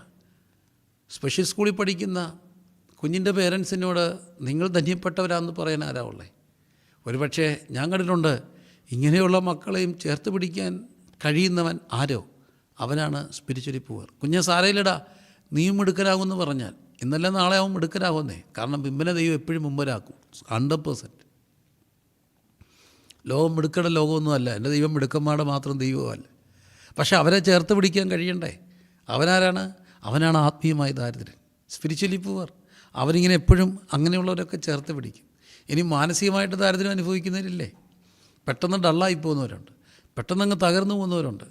സ്പെഷ്യൽ സ്കൂളിൽ പഠിക്കുന്ന കുഞ്ഞിൻ്റെ പേരൻസിനോട് നിങ്ങൾ ധന്യപ്പെട്ടവരാണെന്ന് പറയാൻ ആരാ ഉള്ളത്? ഒരുപക്ഷെ ഞാൻ കണ്ടിട്ടുണ്ട്, ഇങ്ങനെയുള്ള മക്കളെയും ചേർത്ത് പിടിക്കാൻ കഴിയുന്നവൻ ആരോ അവനാണ് സ്പിരിച്വലി പൂവർ. കുഞ്ഞ് സാരയിലിടാ, നീയും മിടുക്കരാകുമെന്ന് പറഞ്ഞാൽ ഇന്നല്ല നാളെ ആവും മിടുക്കരാകുന്നേ. കാരണം ബിംബനെ ദൈവം എപ്പോഴും മുമ്പരാക്കും. 100%. ലോകം മിടുക്കയുടെ ലോകമൊന്നുമല്ല. എൻ്റെ ദൈവം മിടുക്കന്മാരുടെ മാത്രം ദൈവമല്ല. പക്ഷെ അവരെ ചേർത്ത് പിടിക്കാൻ കഴിയണ്ടേ? അവനാരാണ്? അവനാണ് ആത്മീയമായ ദാരിദ്ര്യൻ, സ്പിരിച്വലി പൂവർ. അവരിങ്ങനെ എപ്പോഴും അങ്ങനെയുള്ളവരൊക്കെ ചേർത്ത് പിടിക്കും. ഇനി മാനസികമായിട്ട് ദാരിദ്ര്യം അനുഭവിക്കുന്നവരില്ലേ? പെട്ടെന്ന് ഡള്ളായി പോകുന്നവരുണ്ട്, പെട്ടെന്നങ്ങ് തകർന്നു പോകുന്നവരുണ്ട്.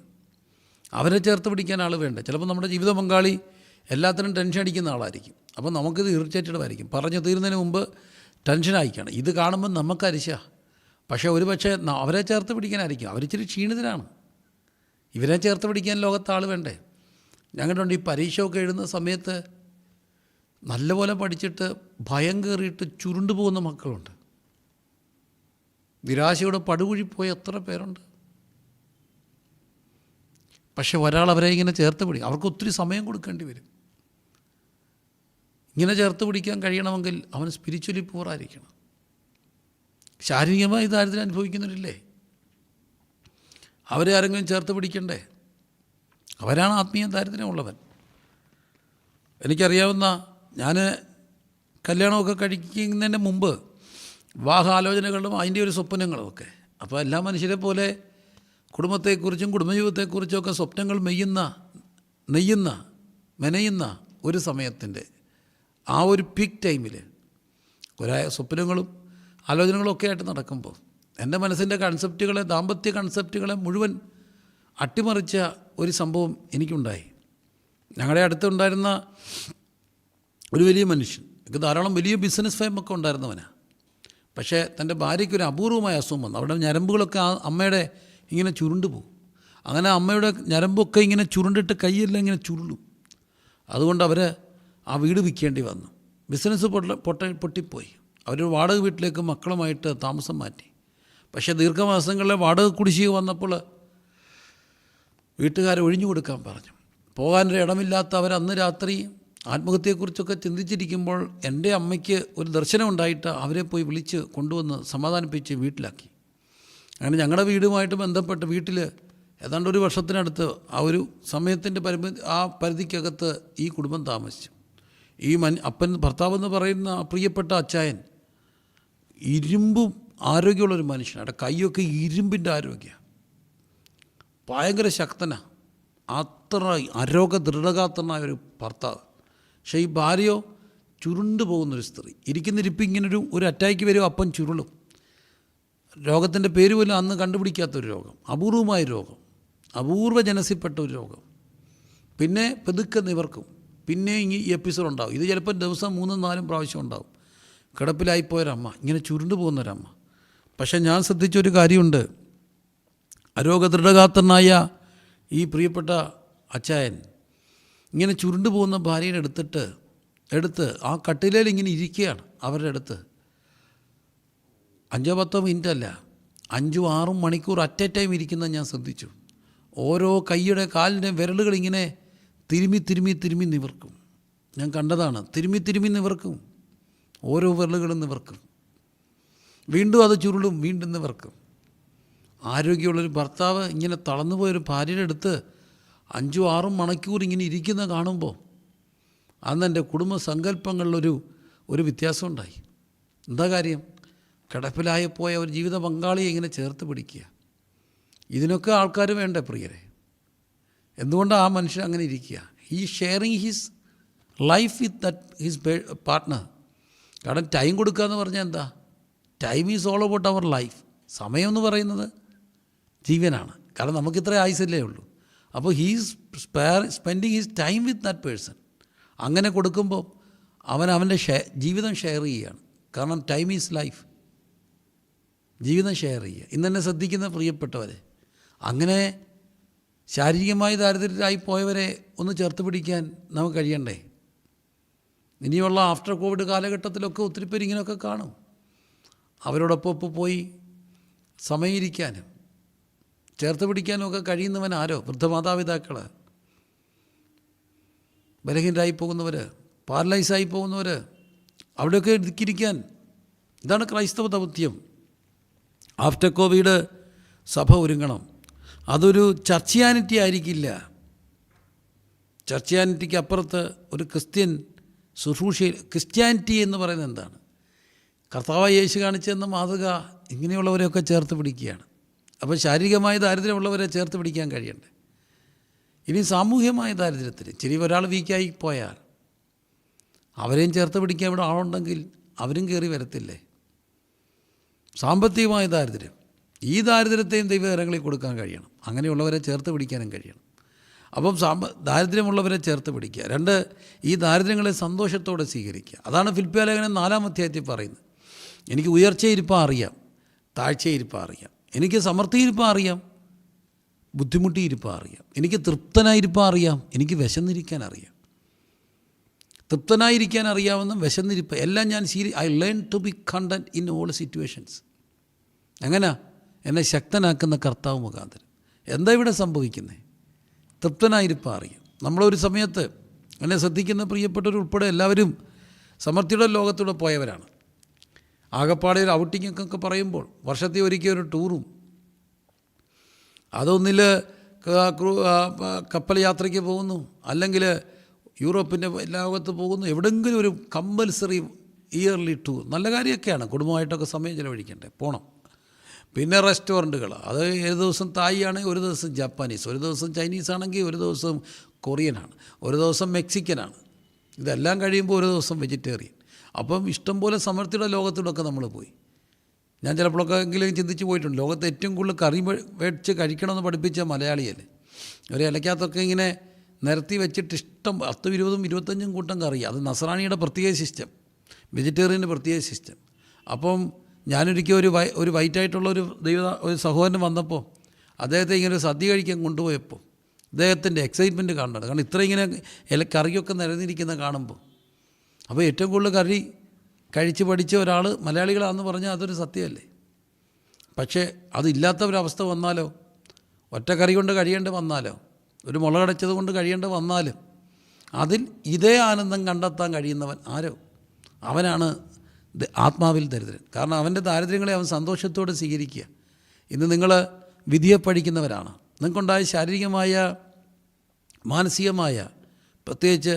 അവരെ ചേർത്ത് പിടിക്കാൻ ആൾ വേണ്ട. ചിലപ്പോൾ നമ്മുടെ ജീവിത പങ്കാളി എല്ലാത്തിനും ടെൻഷൻ അടിക്കുന്ന ആളായിരിക്കും. അപ്പോൾ നമുക്കിത് ഇറിറ്റേറ്റഡ് ആയിരിക്കും. പറഞ്ഞു തീരുന്നതിന് മുമ്പ് ടെൻഷൻ അയക്കണം. ഇത് കാണുമ്പോൾ നമുക്ക് അരിശ. പക്ഷേ ഒരു പക്ഷേ അവരെ ചേർത്ത് പിടിക്കാനായിരിക്കും. അവരിച്ചിരി ക്ഷീണിതരാണ്. ഇവരെ ചേർത്ത് പിടിക്കാൻ ലോകത്ത് ആൾ വേണ്ടേ? ഞങ്ങളുണ്ട് ഈ പരീക്ഷയൊക്കെ എഴുതുന്ന സമയത്ത് നല്ലപോലെ പഠിച്ചിട്ട് ഭയം കയറിയിട്ട് ചുരുണ്ടു പോകുന്ന മക്കളുണ്ട്. നിരാശയുടെ പടുകുഴി പോയ എത്ര പേരുണ്ട്. പക്ഷെ ഒരാൾ അവരെ ഇങ്ങനെ ചേർത്ത് പിടിക്കും. അവർക്ക് ഒത്തിരി സമയം കൊടുക്കേണ്ടി വരും. ഇങ്ങനെ ചേർത്ത് പിടിക്കാൻ കഴിയണമെങ്കിൽ അവൻ സ്പിരിച്വലി പൂറായിരിക്കണം. ശാരീരികമായി ദാരിദ്ര്യം അനുഭവിക്കുന്നവരില്ലേ, അവരെ ആരെങ്കിലും ചേർത്ത് പിടിക്കണ്ടേ? അവരാണ് ആത്മീയ ദാരിദ്ര്യമുള്ളവൻ. എനിക്കറിയാവുന്ന, ഞാൻ കല്യാണമൊക്കെ കഴിക്കുന്നതിന് മുമ്പ് വിവാഹാലോചനകളും അതിൻ്റെ ഒരു സ്വപ്നങ്ങളുമൊക്കെ, അപ്പോൾ എല്ലാ മനുഷ്യരെ പോലെ കുടുംബത്തെക്കുറിച്ചും കുടുംബജീവിതത്തെക്കുറിച്ചുമൊക്കെ സ്വപ്നങ്ങൾ മെനയുന്ന ഒരു സമയത്തിൻ്റെ ആ ഒരു പീക്ക് ടൈമിൽ കുറേ സ്വപ്നങ്ങളും ആലോചനകളും ഒക്കെ ആയിട്ട് നടക്കുമ്പോൾ എൻ്റെ മനസ്സിൻ്റെ കൺസെപ്റ്റുകളെ, ദാമ്പത്യ കൺസെപ്റ്റുകളെ മുഴുവൻ അട്ടിമറിച്ച ഒരു സംഭവം എനിക്കുണ്ടായി. ഞങ്ങളുടെ അടുത്തുണ്ടായിരുന്ന ഒരു വലിയ മനുഷ്യൻ, എനിക്ക് ധാരാളം വലിയ ബിസിനസ് ഫേമൊക്കെ ഉണ്ടായിരുന്നവനാണ്. പക്ഷേ തൻ്റെ ഭാര്യയ്ക്കൊരു അപൂർവമായ അസുഖം വന്നു. അവിടെ ഞരമ്പുകളൊക്കെ ആ അമ്മയുടെ ഇങ്ങനെ ചുരുണ്ടു പോകും. അങ്ങനെ അമ്മയുടെ ഞരമ്പൊക്കെ ഇങ്ങനെ ചുരുണ്ടിട്ട് കൈയെല്ലാം ഇങ്ങനെ ചുരുളും. അതുകൊണ്ട് അവർ ആ വീട് വിൽക്കേണ്ടി വന്നു. ബിസിനസ് പൊട്ടിപ്പോയി. അവർ വാടക വീട്ടിലേക്ക് മക്കളുമായിട്ട് താമസം മാറ്റി. പക്ഷേ ദീർഘമാസങ്ങളിലെ വാടക കുടിശ്ശിക വന്നപ്പോൾ വീട്ടുകാരെ ഒഴിഞ്ഞു കൊടുക്കാൻ പറഞ്ഞു. പോകാനൊരു ഇടമില്ലാത്ത അവർ അന്ന് രാത്രി ആത്മഹത്യയെക്കുറിച്ചൊക്കെ ചിന്തിച്ചിരിക്കുമ്പോൾ എൻ്റെ അമ്മയ്ക്ക് ഒരു ദർശനമുണ്ടായിട്ട് അവരെ പോയി വിളിച്ച് കൊണ്ടുവന്ന് സമാധാനിപ്പിച്ച് വീട്ടിലാക്കി. അങ്ങനെ ഞങ്ങളുടെ വീടുമായിട്ട് ബന്ധപ്പെട്ട് വീട്ടിൽ ഏതാണ്ട് ഒരു വർഷത്തിനടുത്ത് ആ ഒരു സമയത്തിൻ്റെ പരിധിക്കകത്ത് ഈ കുടുംബം താമസിച്ചു. ഈ ഭർത്താവെന്ന് പറയുന്ന പ്രിയപ്പെട്ട അച്ചായൻ ഇരുമ്പും ആരോഗ്യമുള്ളൊരു മനുഷ്യനാണ്. അവിടെ കൈയൊക്കെ ഇരുമ്പിൻ്റെ ആരോഗ്യമാണ്, ഭയങ്കര ശക്തനാണ്, അത്ര ദൃഢഗാത്രനായ ഒരു ഭർത്താവ്. പക്ഷേ ഈ ഭാര്യയോ ചുരുണ്ടു പോകുന്നൊരു സ്ത്രീ. ഇരിക്കുന്നിരിപ്പ് ഇങ്ങനൊരു അറ്റാക്ക് വരും, അപ്പം ചുരുളും. രോഗത്തിൻ്റെ പേര് പോലും അന്ന് കണ്ടുപിടിക്കാത്തൊരു രോഗം, അപൂർവമായ രോഗം, അപൂർവ ജനസിൽപ്പെട്ട ഒരു രോഗം. പിന്നെ പെതുക്കെ നിവർക്കും, പിന്നെ ഈ എപ്പിസോഡ് ഉണ്ടാവും. ഇത് ചിലപ്പോൾ ദിവസം 3-4 പ്രാവശ്യം ഉണ്ടാവും. കിടപ്പിലായിപ്പോയൊരമ്മ, ഇങ്ങനെ ചുരുണ്ടു പോകുന്നൊരമ്മ. പക്ഷേ ഞാൻ ശ്രദ്ധിച്ചൊരു കാര്യമുണ്ട്. അരോഗദൃഢഗാത്രനായ ഈ പ്രിയപ്പെട്ട അച്ചായൻ ഇങ്ങനെ ചുരുണ്ടു പോകുന്ന ഭാര്യയെ എടുത്ത് ആ കട്ടിലേൽ ഇങ്ങനെ ഇരിക്കുകയാണ്. അവരുടെ അടുത്ത് 5-10 മിനിറ്റ് അല്ല, 5-6 മണിക്കൂർ അറ്റ് എ ടൈം ഇരിക്കുന്നത് ഞാൻ ശ്രദ്ധിച്ചു. ഓരോ കൈയുടെ കാലിൻ്റെ വിരലുകൾ ഇങ്ങനെ തിരുമ്മി നിവർക്കും. ഞാൻ കണ്ടതാണ്. തിരുമ്മി നിവർക്കും, ഓരോ വിരലുകളും നിവർക്കും, വീണ്ടും അത് ചുരുളും, വീണ്ടും നിവർക്കും. ആരോഗ്യമുള്ളൊരു ഭർത്താവ് ഇങ്ങനെ തളർന്നുപോയൊരു ഭാര്യയുടെ അടുത്ത് 5-6 മണിക്കൂർ ഇങ്ങനെ ഇരിക്കുന്ന കാണുമ്പോൾ അന്ന് എൻ്റെ കുടുംബ സങ്കല്പങ്ങളിലൊരു വ്യത്യാസമുണ്ടായി. എന്താ കാര്യം? കിടപ്പിലായിപ്പോയ ഒരു ജീവിത പങ്കാളിയെ ഇങ്ങനെ ചേർത്ത് പിടിക്കുക. ഇതിനൊക്കെ ആൾക്കാർ വേണ്ടേ പ്രിയരെ? എന്തുകൊണ്ടാണ് ആ മനുഷ്യൻ അങ്ങനെ ഇരിക്കുക? He sharing his life with his partner. കാരണം ടൈം കൊടുക്കുക എന്ന് പറഞ്ഞാൽ എന്താ? Time is all about our life. സമയം എന്ന് പറയുന്നത് ജീവനാണ്. കാരണം നമുക്കിത്ര ആയുസല്ലേ ഉള്ളൂ. അപ്പോൾ he's spending his time with that person. അങ്ങനെ കൊടുക്കുമ്പോൾ അവൻ്റെ ജീവിതം ഷെയർ ചെയ്യുകയാണ്. കാരണം ടൈം ഈസ് ലൈഫ്. ജീവിതം ഷെയർ ചെയ്യുക. ഇന്നെന്നെ ശ്രദ്ധിക്കുന്ന പ്രിയപ്പെട്ടവരെ, അങ്ങനെ ശാരീരികമായി ദാരിദ്ര്യത്തിലായി പോയവരെ ഒന്ന് ചേർത്ത് പിടിക്കാൻ നമുക്ക് കഴിയണ്ടേ? ഇനിയുള്ള ആഫ്റ്റർ കോവിഡ് കാലഘട്ടത്തിലൊക്കെ ഒത്തിരി പേര് ഇങ്ങനെയൊക്കെ കാണും. അവരോടൊപ്പം പോയി സമയിരിക്കാനും ചേർത്ത് പിടിക്കാനും ഒക്കെ കഴിയുന്നവൻ ആരോ? വൃദ്ധമാതാപിതാക്കൾ, ബലഹീനരായി പോകുന്നവർ, പാരലൈസായി പോകുന്നവർ, അവിടെയൊക്കെ ഇരിക്കാൻ. ഇതാണ് ക്രൈസ്തവ ദൗത്യം. ആഫ്റ്റർ കോവിഡ് സഭ ഒരുങ്ങണം. അതൊരു ചർച്ചിയാനിറ്റി ആയിരിക്കില്ല. ചർച്ചിയാനിറ്റിക്ക് അപ്പുറത്ത് ഒരു ക്രിസ്ത്യൻ ശുശ്രൂഷയിൽ, ക്രിസ്ത്യാനിറ്റി എന്ന് പറയുന്നത് എന്താണ്? കർത്താവായ യേശു കാണിച്ചെന്ന മാതൃക ഇങ്ങനെയുള്ളവരെയൊക്കെ ചേർത്ത് പിടിക്കുകയാണ്. അപ്പോൾ ശാരീരികമായ ദാരിദ്ര്യമുള്ളവരെ ചേർത്ത് പിടിക്കാൻ കഴിയണ്ടേ? ഇനി സാമൂഹ്യമായ ദാരിദ്ര്യത്തിൽ ഇച്ചിരി ഒരാൾ വീക്കായി പോയാൽ അവരെയും ചേർത്ത് പിടിക്കാൻ ഇവിടെ ആളുണ്ടെങ്കിൽ അവരും കയറി വരത്തില്ലേ? സാമ്പത്തികമായ ദാരിദ്ര്യം, ഈ ദാരിദ്ര്യത്തെയും ദൈവകരങ്ങളിൽ കൊടുക്കാൻ കഴിയണം. അങ്ങനെയുള്ളവരെ ചേർത്ത് പിടിക്കാനും കഴിയണം. അപ്പം ദാരിദ്ര്യമുള്ളവരെ ചേർത്ത് പിടിക്കുക. 2, ഈ ദാരിദ്ര്യങ്ങളെ സന്തോഷത്തോടെ സ്വീകരിക്കുക. അതാണ് ഫിലിപ്പിയ ലേഖനം 4-ാം അധ്യായത്തിൽ പറയുന്നത്. എനിക്ക് ഉയർച്ചയിരിപ്പാൻ അറിയാം, താഴ്ചയിരിപ്പാൻ അറിയാം, എനിക്ക് സമൃദ്ധിയിരിപ്പാൻ അറിയാം, ബുദ്ധിമുട്ടിയിരിപ്പാൻ അറിയാം, എനിക്ക് തൃപ്തനായിരിപ്പാൻ അറിയാം, എനിക്ക് വിശന്നിരിക്കാൻ അറിയാം. തൃപ്തനായിരിക്കാൻ അറിയാവുന്ന വിശന്നിരിപ്പ് എല്ലാം ഞാൻ I learn to be content in all situations. എങ്ങനെയാ? എന്നെ ശക്തനാക്കുന്ന കർത്താവ് മുഖാന്തരം. എന്താ ഇവിടെ സംഭവിക്കുന്നത്? തൃപ്തനായിരിപ്പം അറിയും. നമ്മളൊരു സമയത്ത് എന്നെ ശ്രദ്ധിക്കുന്ന പ്രിയപ്പെട്ടവരുൾപ്പെടെ എല്ലാവരും സമൃദ്ധിയുടെ ലോകത്തൂടെ പോയവരാണ്. ആകപ്പാടെ ഒരു ഔട്ടിങ്ങൊക്കെ പറയുമ്പോൾ വർഷത്തിൽ ഒരിക്കൽ ഒരു ടൂറും, അതൊന്നിൽ കപ്പൽ യാത്രയ്ക്ക് പോകുന്നു, അല്ലെങ്കിൽ യൂറോപ്പിൻ്റെ ലോകത്ത് പോകുന്നു, എവിടെയെങ്കിലും ഒരു കമ്പൽസറി ഇയർലി ടൂർ. നല്ല കാര്യമൊക്കെയാണ്, കുടുംബമായിട്ടൊക്കെ സമയം ചിലവഴിക്കണ്ടേ, പോകണം. പിന്നെ റെസ്റ്റോറൻറ്റുകൾ, അത് ഒരു ദിവസം തായ് ആണെങ്കിൽ ഒരു ദിവസം ജാപ്പാനീസ്, ഒരു ദിവസം ചൈനീസ് ആണെങ്കിൽ ഒരു ദിവസം കൊറിയനാണ്, ഒരു ദിവസം മെക്സിക്കനാണ്. ഇതെല്ലാം കഴിയുമ്പോൾ ഒരു ദിവസം വെജിറ്റേറിയൻ. അപ്പം ഇഷ്ടംപോലെ സമൃദ്ധിയുടെ ലോകത്തിലൊക്കെ നമ്മൾ പോയി. ഞാൻ ചിലപ്പോഴൊക്കെ എങ്കിലും ചിന്തിച്ച് പോയിട്ടുണ്ട്, ലോകത്ത് ഏറ്റവും കൂടുതൽ കറി മേടിച്ച് കഴിക്കണമെന്ന് പഠിപ്പിച്ച മലയാളിയല്ലേ. ഒരു ഇലക്കകത്തൊക്കെ ഇങ്ങനെ നിരത്തി വെച്ചിട്ട് ഇഷ്ടം 10, 20, 25 കൂട്ടം കറി. അത് നസ്രാണിയുടെ പ്രത്യേക സിസ്റ്റം, വെജിറ്റേറിയൻ്റെ പ്രത്യേക സിസ്റ്റം. അപ്പം ഞാനൊരിക്കൽ ഒരു വൈറ്റായിട്ടുള്ള ഒരു സഹോദരൻ വന്നപ്പോൾ അദ്ദേഹത്തെ ഇങ്ങനെ ഒരു സദ്യ കഴിക്കാൻ കൊണ്ടുപോയപ്പോൾ അദ്ദേഹത്തിൻ്റെ എക്സൈറ്റ്മെൻറ്റ് കാണുന്നത്, കാരണം ഇത്ര ഇങ്ങനെ കറിയൊക്കെ നിരന്നിരിക്കുന്ന കാണുമ്പോൾ. അപ്പോൾ ഏറ്റവും കൂടുതൽ കറി കഴിച്ച് പഠിച്ച ഒരാൾ മലയാളികളാണെന്ന് പറഞ്ഞാൽ അതൊരു സത്യമല്ലേ. പക്ഷേ അതില്ലാത്തവരവസ്ഥ വന്നാലോ, ഒറ്റ കറി കൊണ്ട് കഴിയേണ്ടി വന്നാലോ, ഒരു മുളകടച്ചത് കൊണ്ട് കഴിയേണ്ടി വന്നാലും അതിൽ ഇതേ ആനന്ദം കണ്ടെത്താൻ കഴിയുന്നവൻ ആരോ, അവനാണ് ആത്മാവിൽ ദരിദ്രൻ. കാരണം അവൻ്റെ ദാരിദ്ര്യങ്ങളെ അവൻ സന്തോഷത്തോടെ സ്വീകരിക്കുക. ഇന്ന് നിങ്ങൾ വിധിയെ പഠിക്കുന്നവരാണ്. നിങ്ങൾക്കുണ്ടായ ശാരീരികമായ മാനസികമായ, പ്രത്യേകിച്ച്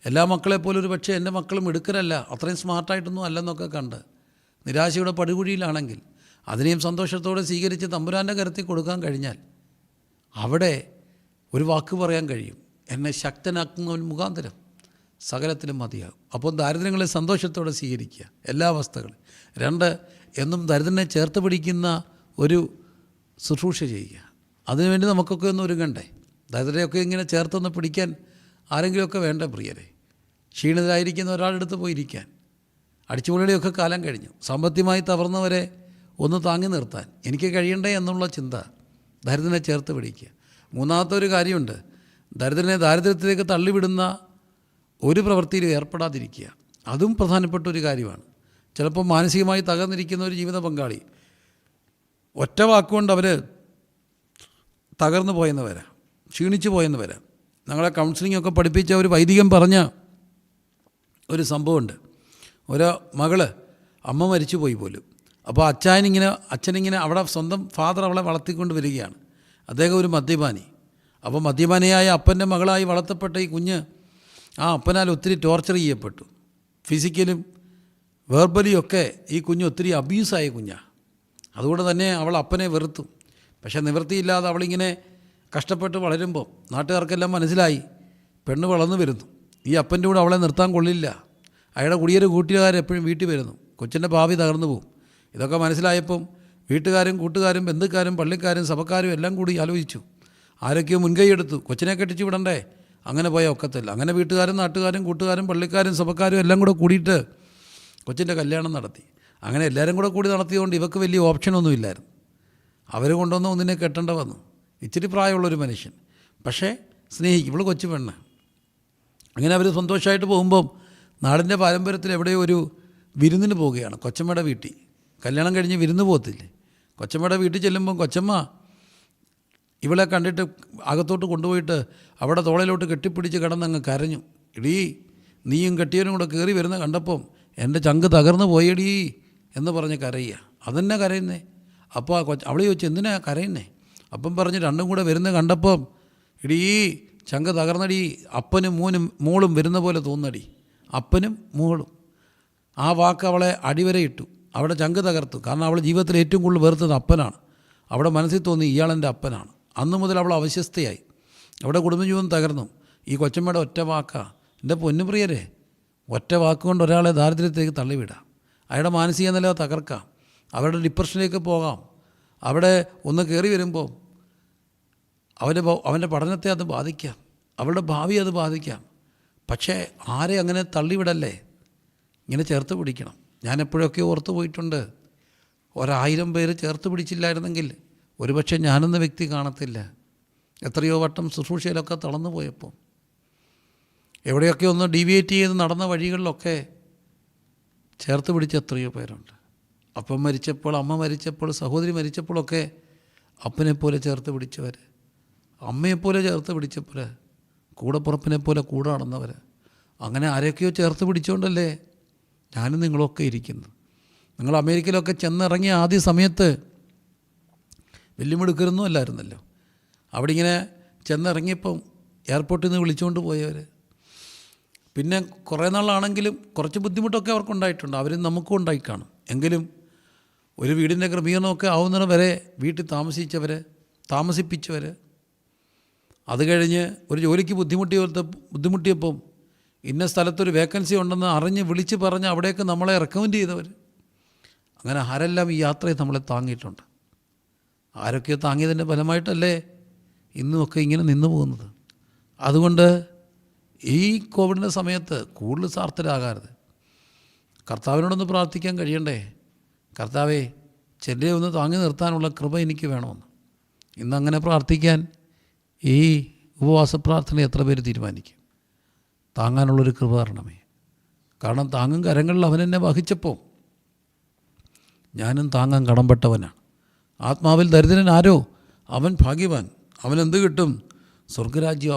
എല്ലാ മക്കളെപ്പോലെ ഒരു പക്ഷേ എൻ്റെ മക്കളും മിടുക്കരല്ല, അത്രയും സ്മാർട്ടായിട്ടൊന്നും അല്ലെന്നൊക്കെ കണ്ട് നിരാശയുടെ പടുകുഴിയിലാണെങ്കിൽ അതിനെയും സന്തോഷത്തോടെ സ്വീകരിച്ച് തമ്പുരാൻ്റെ കരത്തിൽ കൊടുക്കാൻ കഴിഞ്ഞാൽ അവിടെ ഒരു വാക്ക് പറയാൻ കഴിയും, എന്നെ ശക്തനാക്കുന്നവൻ മുഖാന്തരം സകലത്തിലും മതിയാകും. അപ്പോൾ ദാരിദ്ര്യങ്ങളെ സന്തോഷത്തോടെ സ്വീകരിക്കുക, എല്ലാ അവസ്ഥകളും. 2, എന്നും ദരിദ്രനെ ചേർത്ത് പിടിക്കുന്ന ഒരു ശുശ്രൂഷ ചെയ്യുക. അതിനുവേണ്ടി നമുക്കൊക്കെ ഒന്ന് ഒരുങ്ങണ്ടേ? ദരിദ്രരെയൊക്കെ ഇങ്ങനെ ചേർത്തൊന്ന് പിടിക്കാൻ ആരെങ്കിലുമൊക്കെ വേണ്ട പ്രിയരെ. ക്ഷീണിതരായിരിക്കുന്ന ഒരാളെടുത്ത് പോയിരിക്കാൻ. അടിച്ചുപൊളിയുടെയൊക്കെ കാലം കഴിഞ്ഞു. സാമ്പത്തികമായി തകർന്നവരെ ഒന്ന് താങ്ങി നിർത്താൻ എനിക്ക് കഴിയണ്ടേ എന്നുള്ള ചിന്ത ദരിദ്രനെ ചേർത്ത് പിടിക്കുക. 3ാമത്തെ ഒരു കാര്യമുണ്ട്, ദരിദ്രനെ ദാരിദ്ര്യത്തിലേക്ക് തള്ളിവിടുന്ന ഒരു പ്രവൃത്തിയിലും ഏർപ്പെടാതിരിക്കുക. അതും പ്രധാനപ്പെട്ട ഒരു കാര്യമാണ്. ചിലപ്പോൾ മാനസികമായി തകർന്നിരിക്കുന്ന ഒരു ജീവിത പങ്കാളി ഒറ്റ വാക്കുകൊണ്ട് അവർ തകർന്നു പോയെന്ന് വരാം, ക്ഷീണിച്ചു പോയെന്ന് വരാം. ഞങ്ങളെ കൗൺസിലിങ്ങൊക്കെ പഠിപ്പിച്ച ഒരു വൈദികൻ പറഞ്ഞ ഒരു സംഭവമുണ്ട്. ഒരു മകള് അമ്മ മരിച്ചു പോയി പോലും. അപ്പോൾ അച്ഛനിങ്ങനെ അവിടെ സ്വന്തം ഫാദർ അവളെ വളർത്തിക്കൊണ്ട് വരികയാണ്. അദ്ദേഹം ഒരു മദ്യപാനി. അപ്പോൾ മദ്യപാനിയായ അപ്പൻ്റെ മകളായി വളർത്തപ്പെട്ട ഈ കുഞ്ഞ് ആ അപ്പനാൽ ഒത്തിരി ടോർച്ചർ ചെയ്യപ്പെട്ടു. ഫിസിക്കലും വെർബലിയും ഒക്കെ ഈ കുഞ്ഞ് ഒത്തിരി അബ്യൂസായ കുഞ്ഞാണ്. അതുകൊണ്ട് തന്നെ അവൾ അപ്പനെ വെറുത്തു. പക്ഷേ നിവൃത്തിയില്ലാതെ അവളിങ്ങനെ കഷ്ടപ്പെട്ട് വളരുമ്പോൾ നാട്ടുകാർക്കെല്ലാം മനസ്സിലായി പെണ്ണ് വളർന്നു വരുന്നു, ഈ അപ്പൻ്റെ കൂടെ അവളെ നിർത്താൻ കൊള്ളില്ല, അയാളുടെ കുടിയൊരു കൂട്ടുകാരെപ്പോഴും വീട്ടിൽ വരുന്നു, കൊച്ചിൻ്റെ ഭാവി തകർന്നു പോകും. ഇതൊക്കെ മനസ്സിലായപ്പം വീട്ടുകാരും കൂട്ടുകാരും ബന്ധുക്കാരും പള്ളിക്കാരും സഭക്കാരും എല്ലാം കൂടി ആലോചിച്ചു. ആരൊക്കെയോ മുൻകൈ എടുത്തു, കൊച്ചിനെ കെട്ടിച്ച് വിടണ്ടേ, അങ്ങനെ പോയാൽ ഒക്കത്തില്ല. അങ്ങനെ വീട്ടുകാരും നാട്ടുകാരും കൂട്ടുകാരും പള്ളിക്കാരും സഭക്കാരും എല്ലാം കൂടെ കൂടിയിട്ട് കൊച്ചിൻ്റെ കല്യാണം നടത്തി. അങ്ങനെ എല്ലാവരും കൂടെ കൂടി നടത്തിയതുകൊണ്ട് ഇവർക്ക് വലിയ ഓപ്ഷനൊന്നും ഇല്ലായിരുന്നു. അവർ കൊണ്ടുവന്ന് ഒന്നിനെ കെട്ടേണ്ട വന്നു. ഇച്ചിരി പ്രായമുള്ളൊരു മനുഷ്യൻ, പക്ഷേ സ്നേഹിക്കും, ഇവൾ കൊച്ചു പെണ്ണ്. അങ്ങനെ അവർ സന്തോഷമായിട്ട് പോകുമ്പം നാടിൻ്റെ പാരമ്പര്യത്തിൽ എവിടെയോ ഒരു വിരുന്നിന് പോവുകയാണ്. കൊച്ചമ്മയുടെ വീട്ടിൽ കല്യാണം കഴിഞ്ഞ് വിരുന്ന് പോകത്തില്ലേ, കൊച്ചമ്മയുടെ വീട്ടിൽ ചെല്ലുമ്പം കൊച്ചമ്മ ഇവളെ കണ്ടിട്ട് അകത്തോട്ട് കൊണ്ടുപോയിട്ട് അവിടെ തോളയിലോട്ട് കെട്ടിപ്പിടിച്ച് കിടന്നങ്ങ് കരഞ്ഞു. എടീ, നീയും കെട്ടിയവനും കൂടെ കയറി വരുന്ന കണ്ടപ്പം എൻ്റെ ചങ്ക് തകർന്നു പോയടീ എന്ന് പറഞ്ഞ് കരയുക. അതെന്നെ കരയുന്നേ. അപ്പോൾ അവൾ ചോദിച്ചു, എന്തിനാ കരയുന്നേ? അപ്പം പറഞ്ഞ് രണ്ടും കൂടെ വരുന്ന കണ്ടപ്പം എടീ ചങ്ക് തകർന്നടി, അപ്പനും മോളും വരുന്ന പോലെ തോന്നടി, അപ്പനും മോളും. ആ വാക്ക് അവളെ അടിവരെ ഇട്ടു, അവിടെ ചങ്ക് തകർത്തു. കാരണം അവൾ ജീവിതത്തിൽ ഏറ്റവും കൂടുതൽ വെറുത്തത് അപ്പനാണ്. അവിടെ മനസ്സിൽ തോന്നി ഇയാളെൻ്റെ അപ്പനാണ്. അന്ന് മുതൽ അവൾ അവശ്യസ്ഥയായി, അവിടെ കുടുംബജീവിതം തകർന്നു. ഈ കൊച്ചമ്മയുടെ ഒറ്റ വാക്കാ. എൻ്റെ പൊന്നുപ്രിയരെ, ഒറ്റ വാക്കുകൊണ്ട് ഒരാളെ ദാരിദ്ര്യത്തിലേക്ക് തള്ളിവിടാം, അയാളുടെ മാനസിക നില തകർക്കാം, അവരുടെ ഡിപ്രഷനിലേക്ക് പോകാം. അവിടെ ഒന്ന് കയറി വരുമ്പോൾ അവൻ്റെ പഠനത്തെ അത് ബാധിക്കാം, അവളുടെ ഭാവി അത് ബാധിക്കാം. പക്ഷേ ആരെ അങ്ങനെ തള്ളിവിടല്ലേ, ഇങ്ങനെ ചേർത്ത് പിടിക്കണം. ഞാൻ എപ്പോഴൊക്കെ ഓർത്തു പോയിട്ടുണ്ട്, 1000 പേര് ചേർത്ത് പിടിച്ചില്ലായിരുന്നെങ്കിൽ ഒരുപക്ഷെ ഞാനെന്ന വ്യക്തി കാണത്തില്ല. എത്രയോ വട്ടം ശുശ്രൂഷയിലൊക്കെ തളർന്നു പോയപ്പോൾ, എവിടെയൊക്കെ ഒന്ന് ഡീവിയേറ്റ് ചെയ്ത് നടന്ന വഴികളിലൊക്കെ ചേർത്ത് പിടിച്ച എത്രയോ പേരുണ്ട്. അപ്പം മരിച്ചപ്പോൾ, അമ്മ മരിച്ചപ്പോൾ, സഹോദരി മരിച്ചപ്പോഴൊക്കെ അപ്പനെപ്പോലെ ചേർത്ത് പിടിച്ചവർ, അമ്മയെപ്പോലെ ചേർത്ത് പിടിച്ചപ്പോൾ, കൂടപ്പുറപ്പിനെപ്പോലെ കൂടെ നടന്നവർ, അങ്ങനെ ആരെയൊക്കെയോ ചേർത്ത് പിടിച്ചുകൊണ്ടല്ലേ ഞാനും നിങ്ങളൊക്കെ ഇരിക്കുന്നു. നിങ്ങൾ അമേരിക്കയിലൊക്കെ ചെന്നിറങ്ങിയ ആദ്യ സമയത്ത് വലിയ മിടുക്കരൊന്നും അല്ലായിരുന്നല്ലോ. അവിടെ ഇങ്ങനെ ചെന്നിറങ്ങിയപ്പം എയർപോർട്ടിൽ നിന്ന് വിളിച്ചുകൊണ്ട് പോയവർ, പിന്നെ കുറേ നാളാണെങ്കിലും കുറച്ച് ബുദ്ധിമുട്ടൊക്കെ അവർക്കുണ്ടായിട്ടുണ്ട്, അവരും നമുക്കും ഉണ്ടായി കാണും. എങ്കിലും ഒരു വീടിൻ്റെ ക്രമീകരണമൊക്കെ ആവുന്നതിന് വരെ വീട്ടിൽ താമസിപ്പിച്ചവർ, അത് കഴിഞ്ഞ് ഒരു ജോലിക്ക് ബുദ്ധിമുട്ടിയപ്പം ഇന്ന സ്ഥലത്തൊരു വേക്കൻസി ഉണ്ടെന്ന് അറിഞ്ഞ് വിളിച്ച് പറഞ്ഞ് അവിടേക്ക് നമ്മളെ റെക്കമെൻഡ് ചെയ്തവർ, അങ്ങനെ ആരെല്ലാം ഈ യാത്രയെ നമ്മളെ താങ്ങിയിട്ടുണ്ട്. ആരൊക്കെയോ താങ്ങിയതിൻ്റെ ഫലമായിട്ടല്ലേ ഇന്നുമൊക്കെ ഇങ്ങനെ നിന്നു പോകുന്നത്. അതുകൊണ്ട് ഈ കോവിഡിൻ്റെ സമയത്ത് കൂടുതൽ സാർത്ഥരാകരുത്. കർത്താവിനോടൊന്ന് പ്രാർത്ഥിക്കാൻ കഴിയണ്ടേ? കർത്താവേ, ചെല്ലെ ഒന്ന് താങ്ങി നിർത്താനുള്ള കൃപ എനിക്ക് വേണമെന്ന്. ഇന്നങ്ങനെ പ്രാർത്ഥിക്കാൻ ഈ ഉപവാസ പ്രാർത്ഥന എത്ര പേര് തീരുമാനിക്കും? താങ്ങാനുള്ളൊരു കൃപ തരണമേ. കാരണം താങ്ങും കരങ്ങളിൽ അവനെന്നെ വഹിച്ചപ്പോൾ ഞാനും താങ്ങാൻ കടംപെട്ടവനാണ്. ആത്മാവിൽ ദരിദ്രൻ ആരോ അവൻ ഭാഗ്യവാൻ. അവനെന്ത് കിട്ടും? സ്വർഗരാജ്യം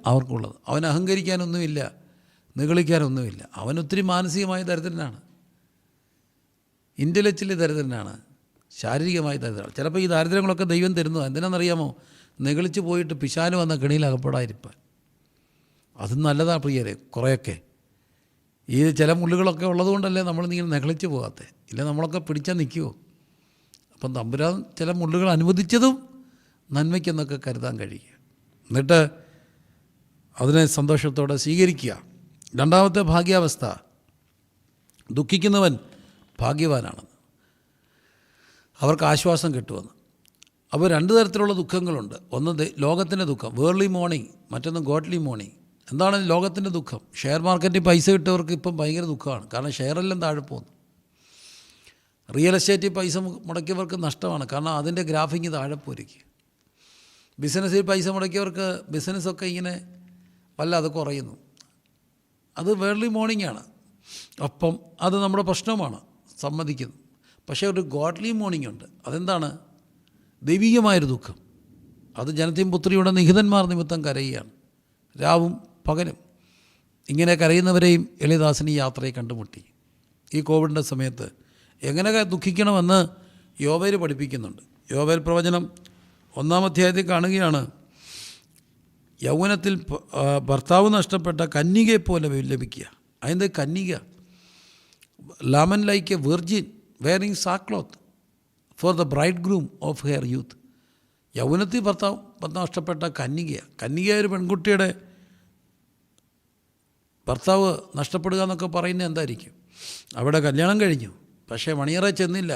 അവർക്കുള്ളത്. അവൻ അഹങ്കരിക്കാനൊന്നുമില്ല, നിഗളിക്കാനൊന്നുമില്ല. അവനൊത്തിരി മാനസികമായ ദരിദ്രനാണ്, ഇൻ്റലക്ച്വലി ദരിദ്രനാണ്, ശാരീരികമായി ദരിദ്രനാണ്. ചിലപ്പോൾ ഈ ദാരിദ്ര്യങ്ങളൊക്കെ ദൈവം തരുന്നത് എന്തിനാണെന്നറിയാമോ? നിഗളിച്ച് പോയിട്ട് പിശാച് വന്ന കെണിയിൽ അകപ്പെടാതിരിക്കാൻ. അതും നല്ലതാണ് പ്രിയരെ. കുറേയൊക്കെ ഈ ചില മുള്ളുകളൊക്കെ ഉള്ളതുകൊണ്ടല്ലേ നമ്മളിങ്ങനെ നിഗളിച്ച് പോകാത്തത്. ഇല്ല നമ്മളൊക്കെ പിടിച്ചാൽ നിൽക്കുമോ? അപ്പം തമ്പുരാൻ ചില മുള്ളുകൾ അനുവദിച്ചതും നന്മയ്ക്കെന്നൊക്കെ കരുതാൻ കഴിയുക, എന്നിട്ട് അതിനെ സന്തോഷത്തോടെ സ്വീകരിക്കുക. രണ്ടാമത്തെ ഭാഗ്യാവസ്ഥ, ദുഃഖിക്കുന്നവൻ ഭാഗ്യവാനാണെന്ന്, അവർക്ക് ആശ്വാസം കിട്ടുമെന്ന്. അപ്പോൾ രണ്ട് തരത്തിലുള്ള ദുഃഖങ്ങളുണ്ട്. ഒന്ന് ലോകത്തിൻ്റെ ദുഃഖം, വേർലി മോർണിംഗ്, മറ്റൊന്ന് ഗോഡ്ലി മോർണിംഗ്. എന്താണ് ലോകത്തിൻ്റെ ദുഃഖം? ഷെയർ മാർക്കറ്റിൽ പൈസ കിട്ടിയവർക്ക് ഇപ്പം ഭയങ്കര ദുഃഖമാണ്, കാരണം ഷെയറെല്ലാം താഴെ പോകുന്നു. റിയൽ എസ്റ്റേറ്റിൽ പൈസ മുടക്കിയവർക്ക് നഷ്ടമാണ്, കാരണം അതിൻ്റെ ഗ്രാഫിങ് താഴെ പോയിരിക്കുക. ബിസിനസ്സിൽ പൈസ മുടക്കിയവർക്ക് ബിസിനസ്സൊക്കെ ഇങ്ങനെ വല്ലാതെ കുറയുന്നു. അത് വേർലി മോർണിംഗ് ആണ്. അപ്പം അത് നമ്മുടെ പ്രശ്നമാണ്, സമ്മതിക്കുന്നു. പക്ഷേ ഒരു ഗോഡ്ലി മോർണിംഗ് ഉണ്ട്. അതെന്താണ്? ദൈവികമായൊരു ദുഃഖം. അത് ജനത്തെയും പുത്രിയുടെ നിഹിതന്മാർ നിമിത്തം കരയുകയാണ്, രാവും പകലും. ഇങ്ങനെ കരയുന്നവരെയും എളിദാസൻ ഈ യാത്രയെ കണ്ടുമുട്ടി. ഈ കോവിഡിൻ്റെ സമയത്ത് എങ്ങനെ ദുഃഖിക്കണമെന്ന് യോവേൽ പഠിപ്പിക്കുന്നുണ്ട്. യോവേൽ പ്രവചനം 1-ാം അധ്യായത്തിൽ കാണുകയാണ്, യൗവനത്തിൽ ഭർത്താവ് നഷ്ടപ്പെട്ട കന്യകയെപ്പോലെ ലഭിക്കുക. അതിൻ്റെ കന്യക, lament like a virgin wearing sackcloth for the bridegroom of her youth. യൗവനത്തിൽ ഭർത്താവ് നഷ്ടപ്പെട്ട കന്യകയായ ഒരു പെൺകുട്ടിയുടെ ഭർത്താവ് നഷ്ടപ്പെടുക എന്നൊക്കെ പറയുന്നത് എന്തായിരിക്കും? അവിടെ കല്യാണം കഴിഞ്ഞു, പക്ഷേ മണിയറ ചെന്നില്ല.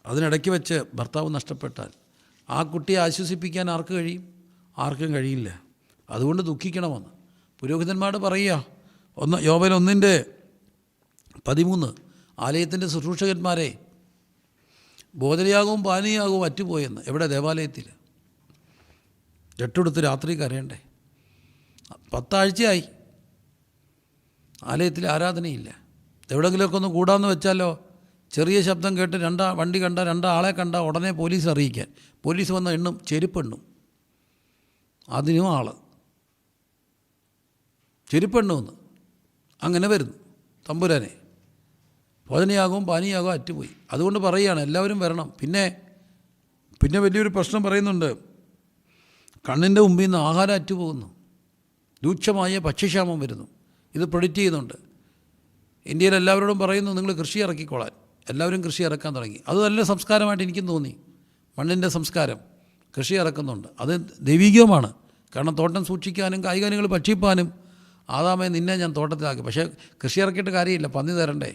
അതിനിടയ്ക്ക് വെച്ച് ഭർത്താവ് നഷ്ടപ്പെട്ടാൽ ആ കുട്ടിയെ ആശ്വസിപ്പിക്കാൻ ആർക്ക് കഴിയും? ആർക്കും കഴിയില്ല. അതുകൊണ്ട് ദുഃഖിക്കണമെന്ന് പുരോഹിതന്മാരോട് പറയുക. യോവേൽ 1:13 ആലയത്തിൻ്റെ ശുശ്രൂഷകന്മാരെ, ഭോജനയാകവും പാനീയാകവും അറ്റുപോയെന്ന്. എവിടെ? ദേവാലയത്തിൽ. രട്ടെടുത്ത് രാത്രി കരയണ്ടേ? 10 ആഴ്ചയായി ആലയത്തിൽ ആരാധനയില്ല. എവിടെയെങ്കിലുമൊക്കെ ഒന്ന് കൂടാമെന്ന് വെച്ചാലോ, ചെറിയ ശബ്ദം കേട്ട് വണ്ടി കണ്ട 2 ആളെ കണ്ട ഉടനെ പോലീസ് അറിയിക്കാൻ. പോലീസ് വന്ന എണ്ണും, ചെരുപ്പെണ്ണും, അതിനും ചെരുപ്പെണ്ണുമെന്ന് അങ്ങനെ വരുന്നു. തമ്പുരാനെ, ഭോജനയാകവും പാനീയാകവും അറ്റുപോയി. അതുകൊണ്ട് പറയുകയാണ് എല്ലാവരും വരണം. പിന്നെ വലിയൊരു പ്രശ്നം പറയുന്നുണ്ട്, കണ്ണിൻ്റെ മുമ്പിൽ നിന്ന് ആഹാരം അറ്റുപോകുന്നു, രൂക്ഷമായ ഭക്ഷ്യക്ഷാമം വരുന്നു. ഇത് പ്രൊഡിക്റ്റ് ചെയ്യുന്നുണ്ട്. ഇന്ത്യയിൽ എല്ലാവരോടും പറയുന്നു നിങ്ങൾ കൃഷി ഇറക്കിക്കോളാൻ. എല്ലാവരും കൃഷി ഇറക്കാൻ തുടങ്ങി. അത് നല്ല സംസ്കാരമായിട്ട് എനിക്കും തോന്നി. മണ്ണിൻ്റെ സംസ്കാരം, കൃഷി ഇറക്കുന്നുണ്ട്. അത് ദൈവികവുമാണ്. കാരണം തോട്ടം സൂക്ഷിക്കാനും കായികനികൾ ഭക്ഷിപ്പാനും ആദാമേ നിന്നെ ഞാൻ തോട്ടത്തിലാക്കി. പക്ഷേ കൃഷി ഇറക്കിയിട്ട് കാര്യമില്ല, പന്നി തരണ്ടേ?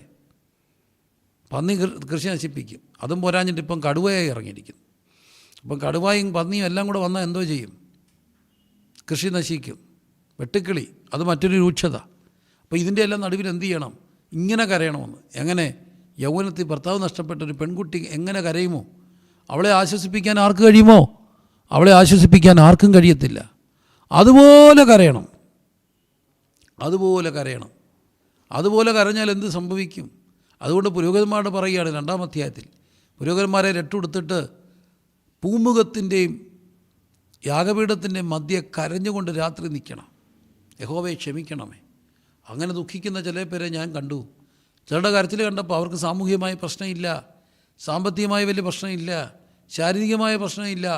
പന്നി കൃഷി നശിപ്പിക്കും. അതും പോരാഞ്ഞിട്ട് ഇപ്പം കടുവയായി ഇറങ്ങിയിരിക്കുന്നു. അപ്പം കടുവയും പന്നിയും എല്ലാം കൂടെ വന്നാൽ എന്തോ ചെയ്യും? കൃഷി നശിക്കും. വെട്ടുക്കിളി, അത് മറ്റൊരു രൂക്ഷത. അപ്പോൾ ഇതിൻ്റെ എല്ലാം നടുവിൽ എന്ത് ചെയ്യണം? ഇങ്ങനെ കരയണമെന്ന്. എങ്ങനെ? യൗവനത്തിൽ ഭർത്താവ് നഷ്ടപ്പെട്ട ഒരു പെൺകുട്ടി എങ്ങനെ കരയുമോ? അവളെ ആശ്വസിപ്പിക്കാൻ ആർക്ക് കഴിയുമോ? അവളെ ആശ്വസിപ്പിക്കാൻ ആർക്കും കഴിയത്തില്ല. അതുപോലെ കരയണം. അതുപോലെ കരഞ്ഞാൽ എന്ത് സംഭവിക്കും? അതുകൊണ്ട് പുരോഹിതന്മാരോട് പറയുകയാണ് 2-ാം അധ്യായത്തിൽ, പുരോഹിതന്മാരെ രട്ടുകൊടുത്തിട്ട് പൂമുഖത്തിൻ്റെയും യാഗപീഠത്തിൻ്റെയും മധ്യേ കരഞ്ഞുകൊണ്ട് രാത്രി നിൽക്കണം, യഹോവയെ ക്ഷമിക്കണമേ. അങ്ങനെ ദുഃഖിക്കുന്ന ചില പേരെ ഞാൻ കണ്ടു. ചിലരുടെ കരച്ചിൽ കണ്ടപ്പോൾ അവർക്ക് സാമൂഹികമായ പ്രശ്നമില്ല, സാമ്പത്തികമായ വലിയ പ്രശ്നമില്ല, ശാരീരികമായ പ്രശ്നമില്ല,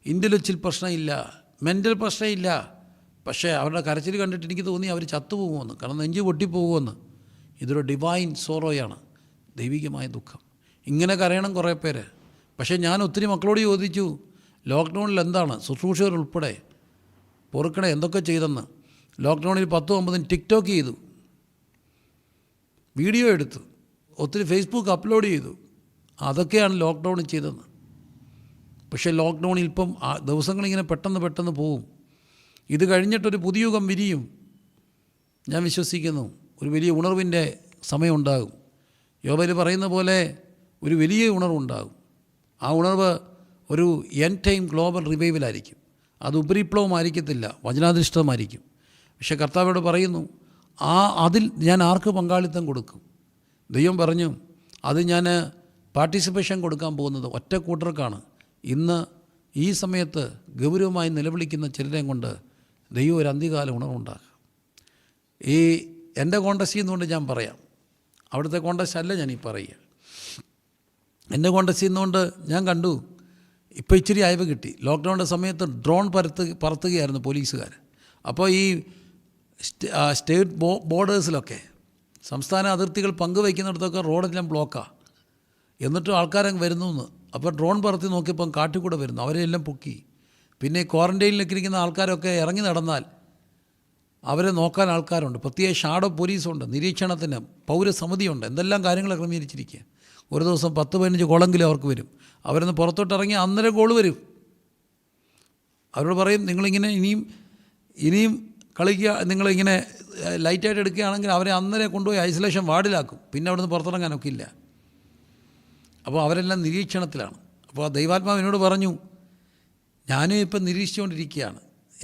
ഇൻ്റലക്ച്വൽ പ്രശ്നമില്ല, മെൻ്റൽ പ്രശ്നമില്ല. പക്ഷേ അവരുടെ കരച്ചിൽ കണ്ടിട്ട് എനിക്ക് തോന്നി അവർ ചത്തുപോകുമെന്ന്, കാരണം നെഞ്ച് പൊട്ടിപ്പോകുമെന്ന്. ഇതൊരു ഡിവൈൻ സോറോയാണ്, ദൈവികമായ ദുഃഖം. ഇങ്ങനെ കരയണം കുറേ പേര്. പക്ഷേ ഞാൻ ഒത്തിരി മക്കളോട് ചോദിച്ചു, ലോക്ക്ഡൗണിൽ എന്താണ് ശുശ്രൂഷകർ ഉൾപ്പെടെ പൊറുക്കണേ എന്തൊക്കെ ചെയ്തെന്ന്. ലോക്ക്ഡൗണിൽ 10-9 ടിക്ടോക്ക് ചെയ്തു, വീഡിയോ എടുത്തു, ഒത്തിരി ഫേസ്ബുക്ക് അപ്ലോഡ് ചെയ്തു. അതൊക്കെയാണ് ലോക്ക്ഡൗണിൽ ചെയ്തതെന്ന്. പക്ഷേ ലോക്ക്ഡൗണിൽ ഇപ്പം ദിവസങ്ങളിങ്ങനെ പെട്ടെന്ന് പോകും. ഇത് കഴിഞ്ഞിട്ടൊരു പുതിയ യുഗം വിരിയും, ഞാൻ വിശ്വസിക്കുന്നു. ഒരു വലിയ ഉണർവിൻ്റെ സമയമുണ്ടാകും. യോബേൽ പറയുന്ന പോലെ ഒരു വലിയ ഉണർവുണ്ടാകും. ആ ഉണർവ് ഒരു എൻഡ് ടൈം ഗ്ലോബൽ റിവൈവലായിരിക്കും. അത് ഉപരിപ്ലവമായിരിക്കത്തില്ല, വചനാധിഷ്ഠിതമായിരിക്കും. പക്ഷേ കർത്താവോട് പറയുന്നു, അതിൽ ഞാൻ ആർക്ക് പങ്കാളിത്തം കൊടുക്കും? ദൈവം പറഞ്ഞു, അത് ഞാൻ പാർട്ടിസിപ്പേഷൻ കൊടുക്കാൻ പോകുന്നത് ഒറ്റ കൂട്ടർക്കാണ്. ഇന്ന് ഈ സമയത്ത് ഗൗരവമായി നിലവിളിക്കുന്ന ചിലരെയും കൊണ്ട് ദൈവം ഒരു അന്ത്യകാല ഉണർവുണ്ടാക്കുക. ഈ എൻ്റെ കോണ്ടസ്റ്റിൽ നിന്നുകൊണ്ട് ഞാൻ പറയാം, അവിടുത്തെ കോണ്ടസ്റ്റ് അല്ല ഞാനീ പറയുക. എൻ്റെ കോണ്ടസ്റ്റിൽ നിന്നുകൊണ്ട് ഞാൻ കണ്ടു, ഇപ്പോൾ ഇച്ചിരി അയവ് കിട്ടി. ലോക്ക്ഡൗണിൻ്റെ സമയത്ത് ഡ്രോൺ പറത്തുകയായിരുന്നു പോലീസുകാർ. അപ്പോൾ ഈ സ്റ്റേറ്റ് ബോർഡേഴ്സിലൊക്കെ, സംസ്ഥാന അതിർത്തികൾ പങ്കുവയ്ക്കുന്നിടത്തൊക്കെ റോഡെല്ലാം ബ്ലോക്കാണ്. എന്നിട്ടും ആൾക്കാരങ്ങ് വരുന്നു എന്ന്. അപ്പോൾ ഡ്രോൺ പറത്തി നോക്കിയപ്പം കാട്ടിൽ വരുന്നു, അവരെല്ലാം പൊക്കി. പിന്നെ ക്വാറൻറ്റൈനിലൊക്കെ ഇരിക്കുന്ന ആൾക്കാരൊക്കെ ഇറങ്ങി നടന്നാൽ അവരെ നോക്കാൻ ആൾക്കാരുണ്ട്, പ്രത്യേക ഷാഡോ പോലീസുണ്ട്, നിരീക്ഷണത്തിന് പൗരസമിതിയുണ്ട്, എന്തെല്ലാം കാര്യങ്ങൾ ക്രമീകരിച്ചിരിക്കുക. ഒരു ദിവസം 10-15 ഗോളെങ്കിലും അവർക്ക് വരും. അവരൊന്ന് പുറത്തോട്ടിറങ്ങി അന്നേരം ഗോൾ വരും. അവരോട് പറയും, നിങ്ങളിങ്ങനെ ഇനിയും കളിക്കുക, നിങ്ങളിങ്ങനെ ലൈറ്റായിട്ട് എടുക്കുകയാണെങ്കിൽ അവരെ അന്നേരം കൊണ്ടുപോയി ഐസൊലേഷൻ വാർഡിലാക്കും. പിന്നെ അവിടെ നിന്ന് പുറത്തിറങ്ങാനൊക്കെ ഇല്ല. അപ്പോൾ അവരെല്ലാം നിരീക്ഷണത്തിലാണ്. അപ്പോൾ ആ ദൈവാത്മാവ് എന്നോട് പറഞ്ഞു, ഞാനും ഇപ്പം നിരീക്ഷിച്ചുകൊണ്ടിരിക്കുകയാണ്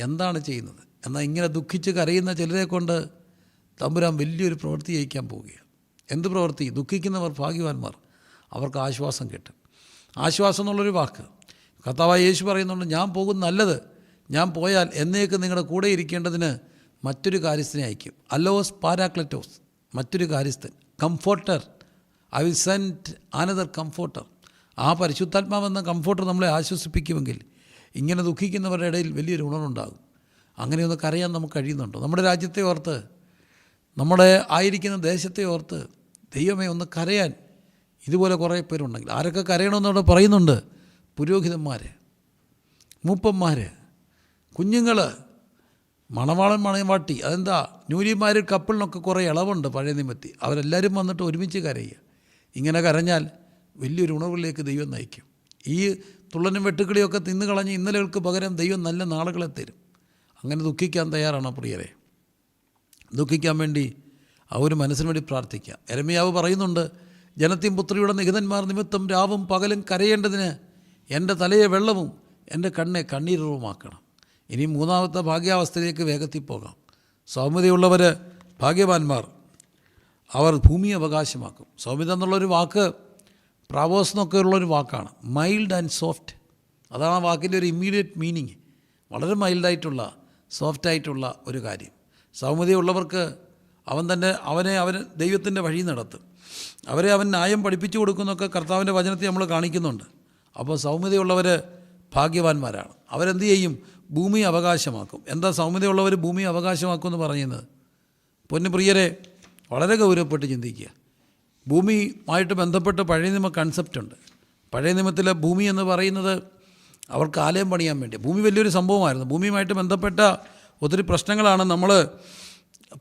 എന്താണ് ചെയ്യുന്നത്. എന്നാൽ ഇങ്ങനെ ദുഃഖിച്ച് കരയുന്ന ചിലരെ കൊണ്ട് തമ്പുരാൻ വലിയൊരു പ്രവൃത്തി ചെയ്യിക്കാൻ പോവുകയാണ്. എന്ത് പ്രവൃത്തി? ദുഃഖിക്കുന്നവർ ഭാഗ്യവാന്മാർ, അവർക്ക് ആശ്വാസം കിട്ടും. ആശ്വാസം എന്നുള്ളൊരു വാക്ക് കർത്താവായ യേശു പറയുന്നുണ്ട്, ഞാൻ പോകും നല്ലത്, ഞാൻ പോയാൽ എന്നേക്ക് നിങ്ങളുടെ കൂടെ ഇരിക്കേണ്ടതിന് മറ്റൊരു കാര്യസ്ഥനെ അയക്കും. അലോസ് പാരാക്ലറ്റോസ്, മറ്റൊരു കാര്യസ്ഥൻ, comforter, I will send another comforter. ആ പരിശുദ്ധാത്മാവെന്ന കംഫോർട്ടർ നമ്മളെ ആശ്വസിപ്പിക്കുമെങ്കിൽ ഇങ്ങനെ ദുഃഖിക്കുന്നവരുടെ ഇടയിൽ വലിയൊരു ഉണർവുണ്ടാകും. അങ്ങനെയൊന്ന് കരയാൻ നമുക്ക് കഴിയുന്നുണ്ടോ? നമ്മുടെ രാജ്യത്തെ ഓർത്ത്, നമ്മുടെ ആയിരിക്കുന്ന ദേശത്തെ ഓർത്ത് ദൈവമേ ഒന്ന് കരയാൻ ഇതുപോലെ കുറേ പേരുണ്ടെങ്കിൽ. ആരൊക്കെ കരയണമെന്നവിടെ പറയുന്നുണ്ട്? പുരോഹിതന്മാർ, മൂപ്പന്മാർ, കുഞ്ഞുങ്ങൾ, മണവാളൻ മണവാട്ടി. അതെന്താ, ന്യൂലിമാർ കപ്പിളിനൊക്കെ കുറേ ഇളവുണ്ട് പഴയ നിയമത്തിൽ. അവരെല്ലാവരും വന്നിട്ട് ഒരുമിച്ച് കരയുക. ഇങ്ങനെ കരഞ്ഞാൽ വലിയൊരു ഉണർവിലേക്ക് ദൈവം നയിക്കും. ഈ തുള്ളനും വെട്ടുക്കിളിയൊക്കെ തിന്നു കളഞ്ഞ് ഇന്നലെകൾക്ക് പകരം ദൈവം നല്ല നാളുകളെ തരും. അങ്ങനെ ദുഃഖിക്കാൻ തയ്യാറാണോ പ്രിയരെ? ദുഃഖിക്കാൻ വേണ്ടി ആ ഒരു മനസ്സിന് വേണ്ടി പ്രാർത്ഥിക്കാം. യെരമ്യാവ് പറയുന്നുണ്ട്, ജനത്തിൻ പുത്രിയുടെ നിഹിതന്മാർ നിമിത്തം രാവും പകലും കരയേണ്ടതിന് എൻ്റെ തലയെ വെള്ളവും എൻ്റെ കണ്ണെ കണ്ണീരുമാക്കണം. ഇനി മൂന്നാമത്തെ ഭാഗ്യാവസ്ഥയിലേക്ക് വേഗത്തിൽ പോകാം. സൗമ്യതയുള്ളവർ ഭാഗ്യവാന്മാർ, അവർ ഭൂമി അവകാശമാക്കും. സൗമ്യത എന്നുള്ളൊരു വാക്ക് പ്രാവോസ് എന്നൊക്കെ ഉള്ളൊരു വാക്കാണ്. മൈൽഡ് ആൻഡ് സോഫ്റ്റ്, അതാണ് ആ വാക്കിൻ്റെ ഒരു ഇമ്മീഡിയറ്റ് മീനിങ്. വളരെ മൈൽഡായിട്ടുള്ള, സോഫ്റ്റായിട്ടുള്ള ഒരു കാര്യം. സൗമ്യതയുള്ളവർക്ക് അവൻ ദൈവത്തിൻ്റെ വഴി നടത്തും. അവരെ അവൻ ന്യായം പഠിപ്പിച്ചു കൊടുക്കുന്നൊക്കെ കർത്താവിൻ്റെ വചനത്തിൽ നമ്മൾ കാണിക്കുന്നുണ്ട്. അപ്പോൾ സൗമ്യതയുള്ളവർ ഭാഗ്യവാന്മാരാണ്. അവരെന്ത് ചെയ്യും? ഭൂമി അവകാശമാക്കും. എന്താ സൗമ്യതയുള്ളവർ ഭൂമി അവകാശമാക്കുമെന്ന് പറയുന്നത്? പൊന്നു പ്രിയരെ, വളരെ ഗൗരവപ്പെട്ട് ചിന്തിക്കുക. ഭൂമിയുമായിട്ട് ബന്ധപ്പെട്ട് പഴയ നിയമ കൺസെപ്റ്റുണ്ട്. പഴയ നിയമത്തിലെ ഭൂമി എന്ന് പറയുന്നത് അവർക്ക് ആലയം പണിയാൻ വേണ്ടി. ഭൂമി വലിയൊരു സംഭവമായിരുന്നു. ഭൂമിയുമായിട്ട് ബന്ധപ്പെട്ട ഒത്തിരി പ്രശ്നങ്ങളാണ് നമ്മൾ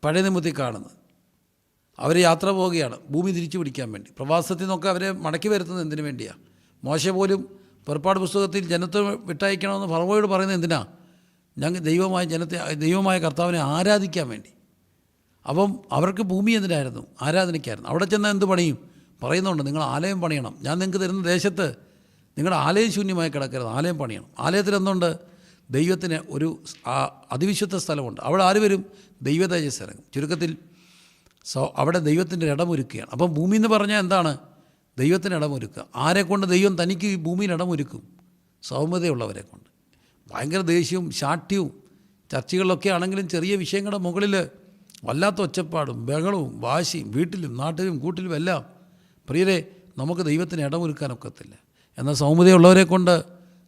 പഴയ നിയമത്തിൽ കാണുന്നത്. അവർ യാത്ര പോവുകയാണ് ഭൂമി തിരിച്ചു പിടിക്കാൻ വേണ്ടി. പ്രവാസത്തിൽ നിന്നൊക്കെ അവരെ മടക്കി വരുത്തുന്നത് എന്തിനു വേണ്ടിയാണ്? മോശെ പോലും പുറപ്പാട് പുസ്തകത്തിൽ ജനത്തെ വിട്ടയക്കണമെന്ന് ഫറവോയോട് പറയുന്നത് എന്തിനാ? ഞങ്ങൾ ദൈവമായ കർത്താവിനെ ആരാധിക്കാൻ വേണ്ടി. അപ്പം അവർക്ക് ഭൂമി എന്തിനായിരുന്നു? ആരാധനയ്ക്കായിരുന്നു. അവിടെ ചെന്നാൽ എന്ത് പണിയും? പറയുന്നുണ്ട്, നിങ്ങൾ ആലയം പണിയണം. ഞാൻ നിങ്ങൾക്ക് തരുന്ന ദേശത്ത് നിങ്ങളുടെ ആലയം ശൂന്യമായി കിടക്കരുത്, ആലയം പണിയണം. ആലയത്തിൽ എന്തുണ്ട്? ദൈവത്തിന് ഒരു അതിവിശുദ്ധ സ്ഥലമുണ്ട്. അവിടെ ആര് വരും? ദൈവ തേജസ് ഇറങ്ങും. ചുരുക്കത്തിൽ അവിടെ ദൈവത്തിൻ്റെ ഇടമൊരുക്കുകയാണ്. അപ്പം ഭൂമി എന്ന് പറഞ്ഞാൽ എന്താണ്? ദൈവത്തിന് ഇടമൊരുക്കുക. ആരെ കൊണ്ട് ദൈവം തനിക്ക് ഈ ഭൂമിയിൽ ഇടമൊരുക്കും? സൗമ്യതയുള്ളവരെ കൊണ്ട്. ഭയങ്കര ദേഷ്യവും ശാഠ്യവും ചർച്ചകളിലൊക്കെ ആണെങ്കിലും ചെറിയ വിഷയങ്ങളുടെ മുകളിൽ വല്ലാത്ത ഒച്ചപ്പാടും ബഹളവും വാശിയും വീട്ടിലും നാട്ടിലും കൂട്ടിലും എല്ലാം. പ്രിയരെ, നമുക്ക് ദൈവത്തിന് ഇടമൊരുക്കാനൊക്കത്തില്ല. എന്നാൽ സൗമ്യതയുള്ളവരെ കൊണ്ട്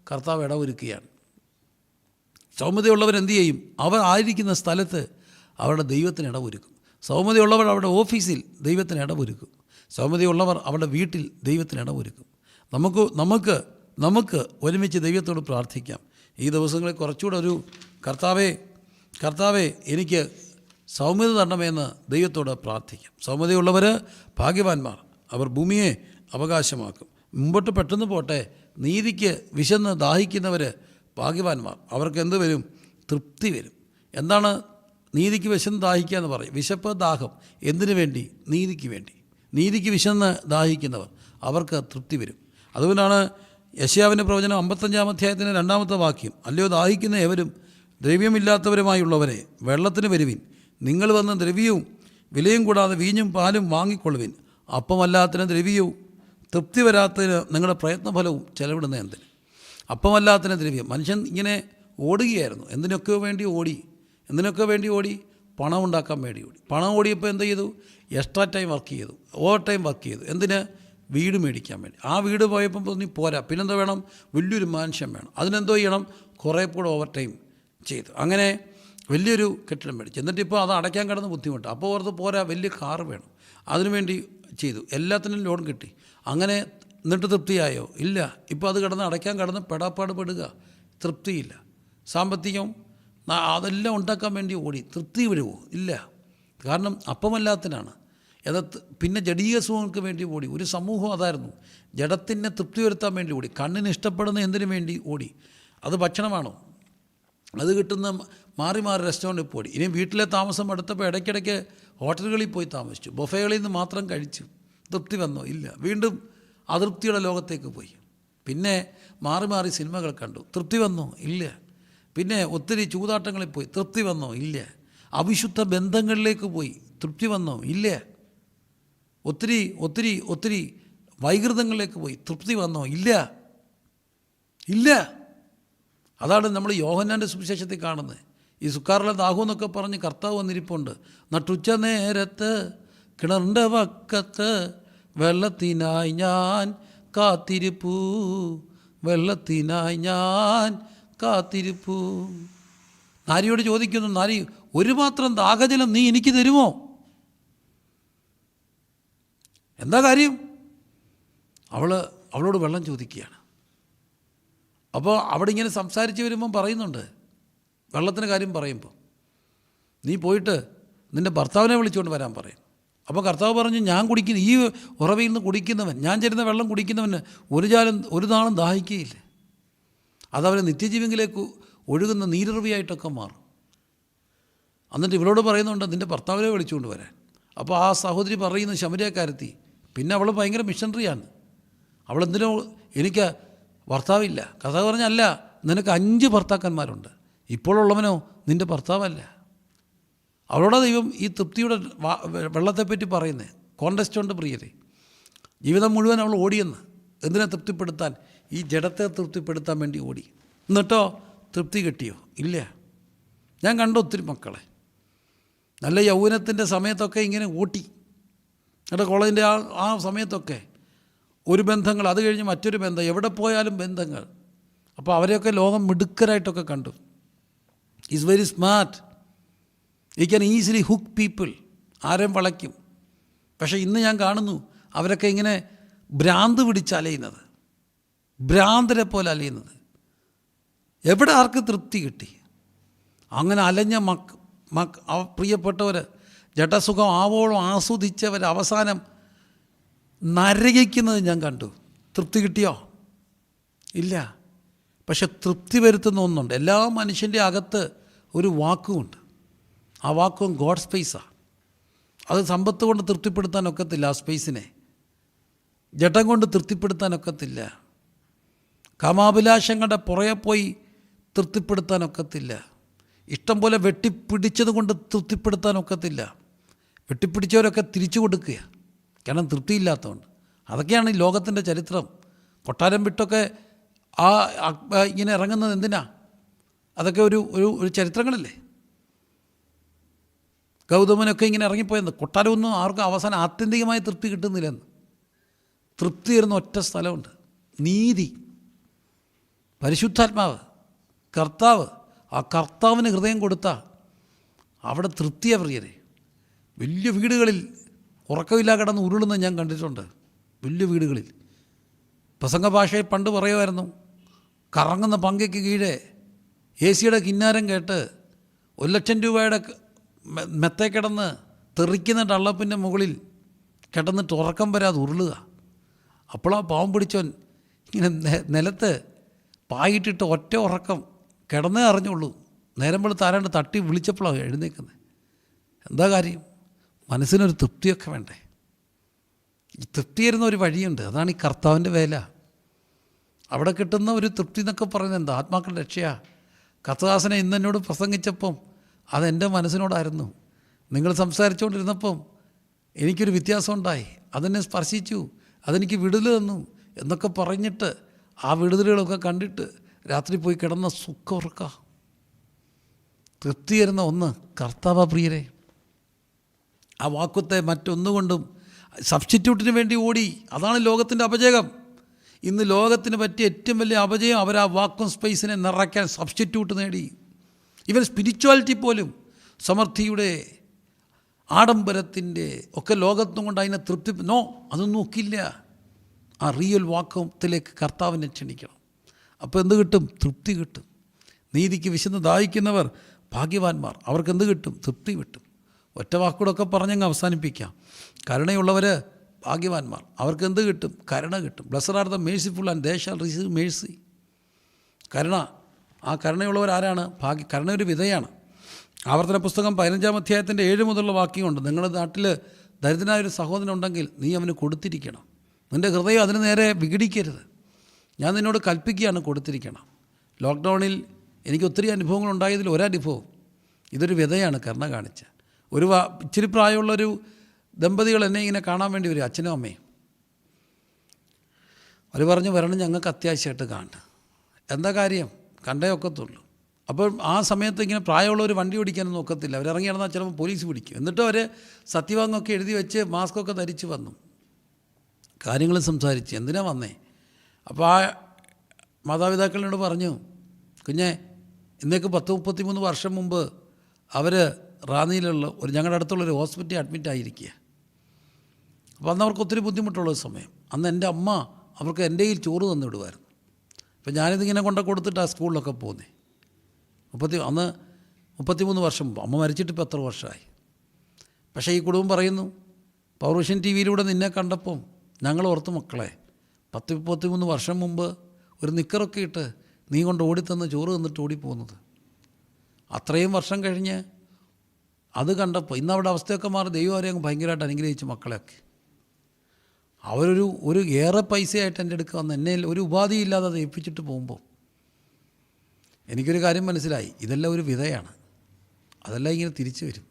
കർത്താവ് ഇടമൊരുക്കുകയാണ്. സൗമ്യതയുള്ളവരെന്ത് ചെയ്യും? അവർ ആയിരിക്കുന്ന സ്ഥലത്ത് അവരുടെ ദൈവത്തിന് ഇടമൊരുക്കും. സൗമ്യതയുള്ളവർ അവരുടെ ഓഫീസിൽ ദൈവത്തിന് ഇടമൊരുക്കും. സൗമ്യതയുള്ളവർ അവരുടെ വീട്ടിൽ ദൈവത്തിന് ഇടമൊരുക്കും. നമുക്ക് ഒരുമിച്ച് ദൈവത്തോട് പ്രാർത്ഥിക്കാം. ഈ ദിവസങ്ങളിൽ കുറച്ചുകൂടെ ഒരു കർത്താവേ എനിക്ക് സൗമ്യത തരണമെന്ന് ദൈവത്തോട് പ്രാർത്ഥിക്കാം. സൗമ്യതയുള്ളവർ ഭാഗ്യവാന്മാർ, അവർ ഭൂമിയെ അവകാശമാക്കും. മുമ്പോട്ട് പെട്ടെന്ന് പോട്ടെ. നീതിക്ക് വിശന്ന് ദാഹിക്കുന്നവർ ഭാഗ്യവാന്മാർ, അവർക്ക് എന്ത് വരും? തൃപ്തി വരും. എന്താണ് നീതിക്ക് വിശന്ന് ദാഹിക്കുക എന്ന് പറയും? വിശപ്പ്, ദാഹം. എന്തിനു വേണ്ടി? നീതിക്ക് വേണ്ടി. നീതിക്ക് വിശന്ന് ദാഹിക്കുന്നവർ, അവർക്ക് തൃപ്തി വരും. അതുകൊണ്ടാണ് യെശയ്യാവിൻ്റെ പ്രവചനം 55-ാം അധ്യായത്തിൻ്റെ 2-ാമത്തെ വാക്യം, അല്ലയോ ദാഹിക്കുന്ന ഏവരും ദ്രവ്യമില്ലാത്തവരുമായുള്ളവരെ വെള്ളത്തിന് വരുവിൻ, നിങ്ങൾ വന്ന് ദ്രവ്യവും വിലയും കൂടാതെ വീഞ്ഞും പാലും വാങ്ങിക്കൊള്ളുവിൻ. അപ്പമല്ലാത്തതിന് ദ്രവ്യവും തൃപ്തി വരാത്തതിന് നിങ്ങളുടെ പ്രയത്നഫലവും ചെലവിടുന്ന എന്തിന്? അപ്പമല്ലാത്തതിന് ദ്രവ്യം. മനുഷ്യൻ ഇങ്ങനെ ഓടുകയായിരുന്നു. എന്തിനൊക്കെ വേണ്ടി ഓടി? പണം ഉണ്ടാക്കാൻ വേണ്ടി ഓടി. പണം ഓടിയപ്പോൾ എന്ത് ചെയ്തു? എക്സ്ട്രാ ടൈം വർക്ക് ചെയ്തു, ഓവർ ടൈം വർക്ക് ചെയ്തു. എന്തിന്? വീട് മേടിക്കാൻ വേണ്ടി. ആ വീട് പോയപ്പോൾ തോന്നി പോരാ, പിന്നെന്താ വേണം? വലിയൊരു മാൻഷൻ വേണം. അതിനെന്തോ ചെയ്യണം? കുറേ കൂടെ ഓവർ ടൈം ചെയ്തു. അങ്ങനെ വലിയൊരു കെട്ടിടം മേടിച്ചു. എന്നിട്ടിപ്പോൾ അത് അടയ്ക്കാൻ കിടന്ന് ബുദ്ധിമുട്ട്. അപ്പോൾ ഓർത്ത് പോരാ, വലിയ കാറ് വേണം. അതിനുവേണ്ടി ചെയ്തു. എല്ലാത്തിനും ലോൺ കിട്ടി. അങ്ങനെ എന്നിട്ട് തൃപ്തിയായോ? ഇല്ല. ഇപ്പോൾ അത് അടയ്ക്കാൻ കിടന്ന് പെടാപ്പാട് പെടുക. തൃപ്തിയില്ല. സാമ്പത്തികം അതെല്ലാം ഉണ്ടാക്കാൻ വേണ്ടി ഓടി. തൃപ്തി വരുമോ? ഇല്ല. കാരണം അപ്പമല്ലാത്തതിനാണ്. പിന്നെ ജഡീയ സുഖങ്ങൾക്ക് വേണ്ടി ഓടി. ഒരു സമൂഹം അതായിരുന്നു. ജഡത്തിനെ തൃപ്തി വരുത്താൻ വേണ്ടി ഓടി. കണ്ണിന് ഇഷ്ടപ്പെടുന്ന എന്തിനു വേണ്ടി ഓടി? അത് ഭക്ഷണമാണോ? അത് കിട്ടുന്ന മാറി റെസ്റ്റോറൻറ്റിൽ പോയി. ഇനി വീട്ടിലെ താമസം എടുത്തപ്പോൾ ഇടയ്ക്കിടയ്ക്ക് ഹോട്ടലുകളിൽ പോയി താമസിച്ചു. ബൊഫേകളിൽ നിന്ന് മാത്രം കഴിച്ചു. തൃപ്തി വന്നോ? ഇല്ല. വീണ്ടും അതൃപ്തിയുടെ ലോകത്തേക്ക് പോയി. പിന്നെ മാറി സിനിമകൾ കണ്ടു. തൃപ്തി വന്നോ? ഇല്ല. പിന്നെ ഒത്തിരി ചൂതാട്ടങ്ങളിൽ പോയി. തൃപ്തി വന്നോ? ഇല്ല. അവിശുദ്ധ ബന്ധങ്ങളിലേക്ക് പോയി. തൃപ്തി വന്നോ? ഇല്ല. ഒത്തിരി വൈകൃതങ്ങളിലേക്ക് പോയി. തൃപ്തി വന്നോ? ഇല്ല. അതാണ് നമ്മൾ യോഹന്നാൻ്റെ സുവിശേഷത്തിൽ കാണുന്നത്. ഈ സുക്കാറിലെ ദാഹം എന്നൊക്കെ പറഞ്ഞ് കർത്താവ് വന്നിരിപ്പുണ്ട്. നട്ടുച്ച നേരത്ത് കിണറിൻ്റെ വക്കത്ത് വെള്ളത്തിനായി ഞാൻ കാത്തിരിപ്പൂ, വെള്ളത്തിനായി ഞാൻ കാത്തിരിപ്പൂ. നാരിയോട് ചോദിക്കുന്നു, നാരി, ഒരു പാത്രം ദാഹജലം നീ എനിക്ക് തരുമോ? എന്താ കാര്യം? അവളോട് വെള്ളം ചോദിക്കുകയാണ്. അപ്പോൾ അവിടെ ഇങ്ങനെ സംസാരിച്ച് വരുമ്പം പറയുന്നുണ്ട്, വെള്ളത്തിൻ്റെ കാര്യം പറയുമ്പോൾ, നീ പോയിട്ട് നിൻ്റെ ഭർത്താവിനെ വിളിച്ചുകൊണ്ട് വരാൻ പറയും. അപ്പോൾ കർത്താവ് പറഞ്ഞു, ഞാൻ കുടിക്കുന്ന ഈ ഉറവയിൽ നിന്ന് കുടിക്കുന്നവൻ, ഞാൻ തരുന്ന വെള്ളം കുടിക്കുന്നവന് ഒരു നാളും ദാഹിക്കുകയില്ല. അതവനെ നിത്യജീവനിലേക്ക് ഒഴുകുന്ന നീരുറവിയായിട്ടൊക്കെ മാറും. എന്നിട്ട് ഇവളോട് പറയുന്നുണ്ട്, നിൻ്റെ ഭർത്താവിനെ വിളിച്ചുകൊണ്ട് വരാൻ. അപ്പോൾ ആ സഹോദരി പറയുന്ന ശമരിയക്കാരത്തി, പിന്നെ അവൾ ഭയങ്കര മിഷണറിയാണ്. അവളെന്തിനോ, എനിക്ക് ഭർത്താവില്ല. കഥ പറഞ്ഞല്ല, നിനക്ക് 5 ഭർത്താക്കന്മാരുണ്ട്, ഇപ്പോഴുള്ളവനോ നിൻ്റെ ഭർത്താവല്ല. അവളോട് ദൈവം ഈ തൃപ്തിയുടെ വെള്ളത്തെപ്പറ്റി പറയുന്നത്. കോണ്ടസ്റ്റ് ഉണ്ട് പ്രിയരെ. ജീവിതം മുഴുവൻ അവൾ ഓടിയെന്ന്. എന്തിനെ തൃപ്തിപ്പെടുത്താൻ? ഈ ജഡത്തെ തൃപ്തിപ്പെടുത്താൻ വേണ്ടി ഓടി. എന്നിട്ടോ തൃപ്തി കിട്ടിയോ? ഇല്ല. ഞാൻ കണ്ടു ഒത്തിരി മക്കളെ നല്ല യൗവനത്തിൻ്റെ സമയത്തൊക്കെ ഇങ്ങനെ ഓട്ടി. എന്നിട്ട് കോളേജിൻ്റെ ആ സമയത്തൊക്കെ ഒരു ബന്ധങ്ങൾ, അത് കഴിഞ്ഞ് മറ്റൊരു ബന്ധം, എവിടെ പോയാലും ബന്ധങ്ങൾ. അപ്പോൾ അവരെയൊക്കെ ലോകം മിടുക്കരായിട്ടൊക്കെ കണ്ടു. Is very smart. ഈ ക്യാൻ ഈസിലി ഹുക്ക് പീപ്പിൾ. ആരെയും വളയ്ക്കും. പക്ഷേ ഇന്ന് ഞാൻ കാണുന്നു അവരൊക്കെ ഇങ്ങനെ ഭ്രാന്ത് പിടിച്ച് അലയുന്നത്, ഭ്രാന്തരെ പോലെ അലയുന്നത്. എവിടെ ആർക്ക് തൃപ്തി കിട്ടി? അങ്ങനെ അലഞ്ഞ പ്രിയപ്പെട്ടവർ ജഡസുഖം ആവോളം ആസ്വദിച്ചവർ അവസാനം നരകിക്കുന്നത് ഞാൻ കണ്ടു. തൃപ്തി കിട്ടിയോ? ഇല്ല. പക്ഷെ തൃപ്തി വരുത്തുന്ന ഒന്നുണ്ട്. എല്ലാ മനുഷ്യൻ്റെ അകത്ത് ഒരു വാക്കുമുണ്ട്. ആ വാക്കും ഗോഡ് സ്പേസാണ്. അത് സമ്പത്ത് കൊണ്ട് തൃപ്തിപ്പെടുത്താനൊക്കത്തില്ല. ആ സ്പേസിനെ ജഡം കൊണ്ട് തൃപ്തിപ്പെടുത്താനൊക്കത്തില്ല. കാമാഭിലാഷങ്ങളുടെ പുറകെ പോയി തൃപ്തിപ്പെടുത്താനൊക്കത്തില്ല. ഇഷ്ടം പോലെ വെട്ടിപ്പിടിച്ചത് കൊണ്ട് തൃപ്തിപ്പെടുത്താനൊക്കത്തില്ല. വെട്ടിപ്പിടിച്ചവരൊക്കെ തിരിച്ചു കൊടുക്കുക, കാരണം തൃപ്തിയില്ലാത്തതുകൊണ്ട്. അതൊക്കെയാണ് ഈ ലോകത്തിൻ്റെ ചരിത്രം. കൊട്ടാരം വിട്ടൊക്കെ ഇങ്ങനെ ഇറങ്ങുന്നത് എന്തിനാ? അതൊക്കെ ഒരു ഒരു ഒരു ചരിത്രങ്ങളല്ലേ. ഗൗതമനൊക്കെ ഇങ്ങനെ ഇറങ്ങിപ്പോയെന്ന്. കൊട്ടാരമൊന്നും ആർക്കും അവസാനം ആത്യന്തികമായി തൃപ്തി കിട്ടുന്നില്ലെന്ന്. തൃപ്തി തരുന്ന ഒറ്റ സ്ഥലമുണ്ട്, നീതി, പരിശുദ്ധാത്മാവ്, കർത്താവ്. ആ കർത്താവിന് ഹൃദയം കൊടുത്താൽ അവിടെ തൃപ്തിയാണ് പ്രിയരെ. വലിയ വീടുകളിൽ ഉറക്കമില്ലാ കിടന്ന് ഉരുളുന്നത് ഞാൻ കണ്ടിട്ടുണ്ട്. വലിയ വീടുകളിൽ പ്രസംഗ ഭാഷയിൽ പണ്ട് പറയുമായിരുന്നു, കറങ്ങുന്ന പങ്കയ്ക്ക് കീഴെ AC-യുടെ കിന്നാരം കേട്ട് 1,00,000 രൂപയുടെ മെത്തേ കിടന്ന് തെറിക്കുന്ന ടള്ളപ്പിൻ്റെ മുകളിൽ കിടന്നിട്ട് ഉറക്കം വരാതെ ഉരുളുക. അപ്പോഴാ പാവം പിടിച്ചവൻ ഇങ്ങനെ നിലത്ത് പായിട്ടിട്ട് ഒറ്റ ഉറക്കം കിടന്നേ അറിഞ്ഞുള്ളൂ. നേരം വെളുത്ത് ആരാണ്ട് തട്ടി വിളിച്ചപ്പോഴാണ് എഴുന്നേക്കുന്നത്. എന്താ കാര്യം? മനസ്സിനൊരു തൃപ്തിയൊക്കെ വേണ്ടേ? ഈ തൃപ്തി തരുന്ന ഒരു വഴിയുണ്ട്, അതാണ് ഈ കർത്താവിൻ്റെ വേല. അവിടെ കിട്ടുന്ന ഒരു തൃപ്തി എന്നൊക്കെ പറയുന്നത് എന്താ? ആത്മാക്കളുടെ രക്ഷയാണ്. കർത്തദാസനെ ഇന്ന് എന്നോട് പ്രസംഗിച്ചപ്പം അതെൻ്റെ മനസ്സിനോടായിരുന്നു. നിങ്ങൾ സംസാരിച്ചുകൊണ്ടിരുന്നപ്പം എനിക്കൊരു വ്യത്യാസം ഉണ്ടായി, അതെന്നെ സ്പർശിച്ചു, അതെനിക്ക് വിടുതൽ തന്നു എന്നൊക്കെ പറഞ്ഞിട്ട് ആ വിടുതലുകളൊക്കെ കണ്ടിട്ട് രാത്രി പോയി കിടന്ന സുഖമുറക്ക. തൃപ്തി തരുന്ന ഒന്ന് കർത്താവ പ്രിയരെ. ആ വാക്യത്തെ മറ്റൊന്നുകൊണ്ടും സബ്സ്റ്റിറ്റ്യൂട്ടിന് വേണ്ടി ഓടി. അതാണ് ലോകത്തിൻ്റെ അപജയം. ഇന്ന് ലോകത്തിന് പറ്റിയ ഏറ്റവും വലിയ അപജയം, അവർ ആ വാക്വം സ്പേസിനെ നിറയ്ക്കാൻ സബ്സ്റ്റിറ്റ്യൂട്ട് നേടി. ഇവൻ സ്പിരിച്വാലിറ്റി പോലും സമൃദ്ധിയുടെ ആഡംബരത്തിൻ്റെ ഒക്കെ ലോകത്തും കൊണ്ട് അതിനെ തൃപ്തി അതൊന്നും നോക്കില്ല. ആ റിയൽ വാക്വത്തിലേക്ക് കർത്താവിനെ ക്ഷണിക്കണം. അപ്പോൾ എന്ത് കിട്ടും? തൃപ്തി കിട്ടും. നീതിക്ക് വിശന്ന് ദാഹിക്കുന്നവർ ഭാഗ്യവാന്മാർ. അവർക്ക് എന്ത് കിട്ടും? തൃപ്തി കിട്ടും. ഒറ്റ വാക്കുകളൊക്കെ പറഞ്ഞങ്ങ് അവസാനിപ്പിക്കാം. കരുണയുള്ളവർ ഭാഗ്യവാന്മാർ. അവർക്ക് എന്ത് കിട്ടും? കരുണ കിട്ടും. Blessed are the merciful and they shall receive mercy. കരുണ, ആ കരുണയുള്ളവർ ആരാണ്? കരുണ ഒരു വിധയാണ്. ആവർത്തന പുസ്തകം 15-ാം അധ്യായത്തിൻ്റെ 7 മുതലുള്ള വാക്യമുണ്ട്. നിങ്ങളുടെ നാട്ടിൽ ദരിദ്രനായൊരു സഹോദരൻ ഉണ്ടെങ്കിൽ നീ അവന് കൊടുത്തിരിക്കണം. നിൻ്റെ ഹൃദയം അതിന് നേരെ വിഘടിക്കരുത്. ഞാൻ നിന്നോട് കൽപ്പിക്കുകയാണ്, കൊടുത്തിരിക്കണം. ലോക്ക്ഡൗണിൽ എനിക്ക് ഒത്തിരി അനുഭവങ്ങളുണ്ടായതിൽ ഒരനുഭവം, ഇതൊരു വിധയാണ് കരുണ കാണിച്ച. ഇച്ചിരി പ്രായമുള്ളൊരു ദമ്പതികൾ എന്നെ ഇങ്ങനെ കാണാൻ വേണ്ടി വരും, അച്ഛനും അമ്മയും. അവർ പറഞ്ഞു, വരണം, ഞങ്ങൾക്ക് അത്യാവശ്യമായിട്ട് കാണുക. എന്താ കാര്യം? കണ്ടേ ഒക്കത്തുള്ളൂ. അപ്പോൾ ആ സമയത്ത് ഇങ്ങനെ പ്രായമുള്ളവർ വണ്ടി ഓടിക്കാനൊന്നും ഒക്കത്തില്ല. അവരിറങ്ങി നടന്നാൽ ചിലപ്പോൾ പോലീസ് പിടിക്കും. എന്നിട്ടും അവർ സത്യവാങ്ങൊക്കെ എഴുതി വെച്ച് മാസ്കൊക്കെ ധരിച്ച് വന്നു, കാര്യങ്ങൾ സംസാരിച്ച്. എന്തിനാ വന്നേ? അപ്പോൾ ആ മാതാപിതാക്കളിനോട് പറഞ്ഞു, കുഞ്ഞെ, ഇന്നേക്ക് 30-33 വർഷം മുമ്പ് അവർ റാന്നിയിലുള്ള ഞങ്ങളുടെ അടുത്തുള്ളൊരു ഹോസ്പിറ്റലിൽ അഡ്മിറ്റ് ആയിരിക്കുക. അപ്പോൾ അന്ന് അവർക്ക് ഒത്തിരി ബുദ്ധിമുട്ടുള്ളൊരു സമയം. അന്ന് എൻ്റെ അമ്മ അവർക്ക് എൻ്റെ കയ്യിൽ ചോറ് തന്നു വിടുമായിരുന്നു. അപ്പോൾ ഞാനിതിങ്ങനെ കൊടുത്തിട്ട് ആ സ്കൂളിലൊക്കെ പോകുന്നേ. അന്ന് 33 വർഷം മുമ്പ്. അമ്മ മരിച്ചിട്ട് ഇപ്പോൾ എത്ര വർഷമായി. പക്ഷേ ഈ കുടുംബം പറയുന്നു, പൗർവിഷൻ TV-യിലൂടെ നിന്നെ കണ്ടപ്പം ഞങ്ങൾ ഓർത്ത്, മക്കളെ, 33 വർഷം മുമ്പ് ഒരു നിക്കറൊക്കെ ഇട്ട് നീ കൊണ്ട് ഓടിത്തന്ന് ചോറ് തന്നിട്ട് ഓടിപ്പോകുന്നത്. അത്രയും വർഷം കഴിഞ്ഞ് അത് കണ്ടപ്പോൾ ഇന്നവിടെ അവസ്ഥയൊക്കെ മാറി. ദൈവം അവരെ അങ്ങ് ഭയങ്കരമായിട്ട് അനുഗ്രഹിച്ചു മക്കളെയൊക്കെ. അവരൊരു ഏറെ പൈസയായിട്ട് എൻ്റെ അടുക്ക് വന്ന് എന്നെ ഒരു ഉപാധിയില്ലാതെ അത് ഏൽപ്പിച്ചിട്ട് പോകുമ്പോൾ എനിക്കൊരു കാര്യം മനസ്സിലായി, ഇതെല്ലാം ഒരു വിധയാണ്. അതെല്ലാം ഇങ്ങനെ തിരിച്ചു വരും.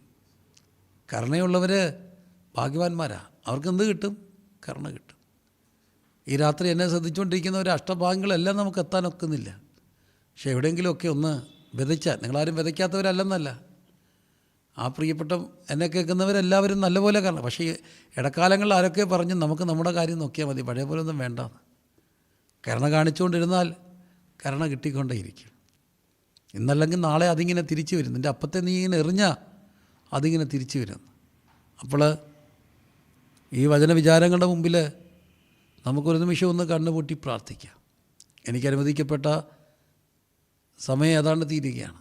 കരുണയുള്ളവർ ഭാഗ്യവാന്മാരാണ്. അവർക്ക് എന്ത് കിട്ടും? കരുണ കിട്ടും. ഈ രാത്രി എന്നെ ശ്രദ്ധിച്ചുകൊണ്ടിരിക്കുന്നവർ അഷ്ടഭാഗ്യങ്ങളെല്ലാം നമുക്ക് എത്താനൊക്കുന്നില്ല. പക്ഷേ എവിടെയെങ്കിലുമൊക്കെ ഒന്ന് വിതച്ചാൽ, നിങ്ങളാരും വിതയ്ക്കാത്തവരല്ലെന്നല്ല, ആ പ്രിയപ്പെട്ട എന്നെ കേൾക്കുന്നവരെല്ലാവരും നല്ലപോലെ കാരണം. പക്ഷേ ഇടക്കാലങ്ങളിൽ ആരൊക്കെ പറഞ്ഞ് നമുക്ക് നമ്മുടെ കാര്യം നോക്കിയാൽ മതി, പഴയ പോലെ ഒന്നും വേണ്ട. കരുണ കാണിച്ചുകൊണ്ടിരുന്നാൽ കരുണ കിട്ടിക്കൊണ്ടേയിരിക്കും. ഇന്നല്ലെങ്കിൽ നാളെ അതിങ്ങനെ തിരിച്ചു വരും. നിൻ്റെ അപ്പത്തെ നീ ഇങ്ങനെ എറിഞ്ഞാൽ അതിങ്ങനെ തിരിച്ചു വരും. അപ്പോൾ ഈ വചനവിചാരങ്ങളുടെ മുമ്പിൽ നമുക്കൊരു നിമിഷം ഒന്ന് കണ്ണുപൂട്ടി പ്രാർത്ഥിക്കാം. എനിക്ക് അനുവദിക്കപ്പെട്ട സമയം ഏതാണ്ട് തീരുകയാണ്.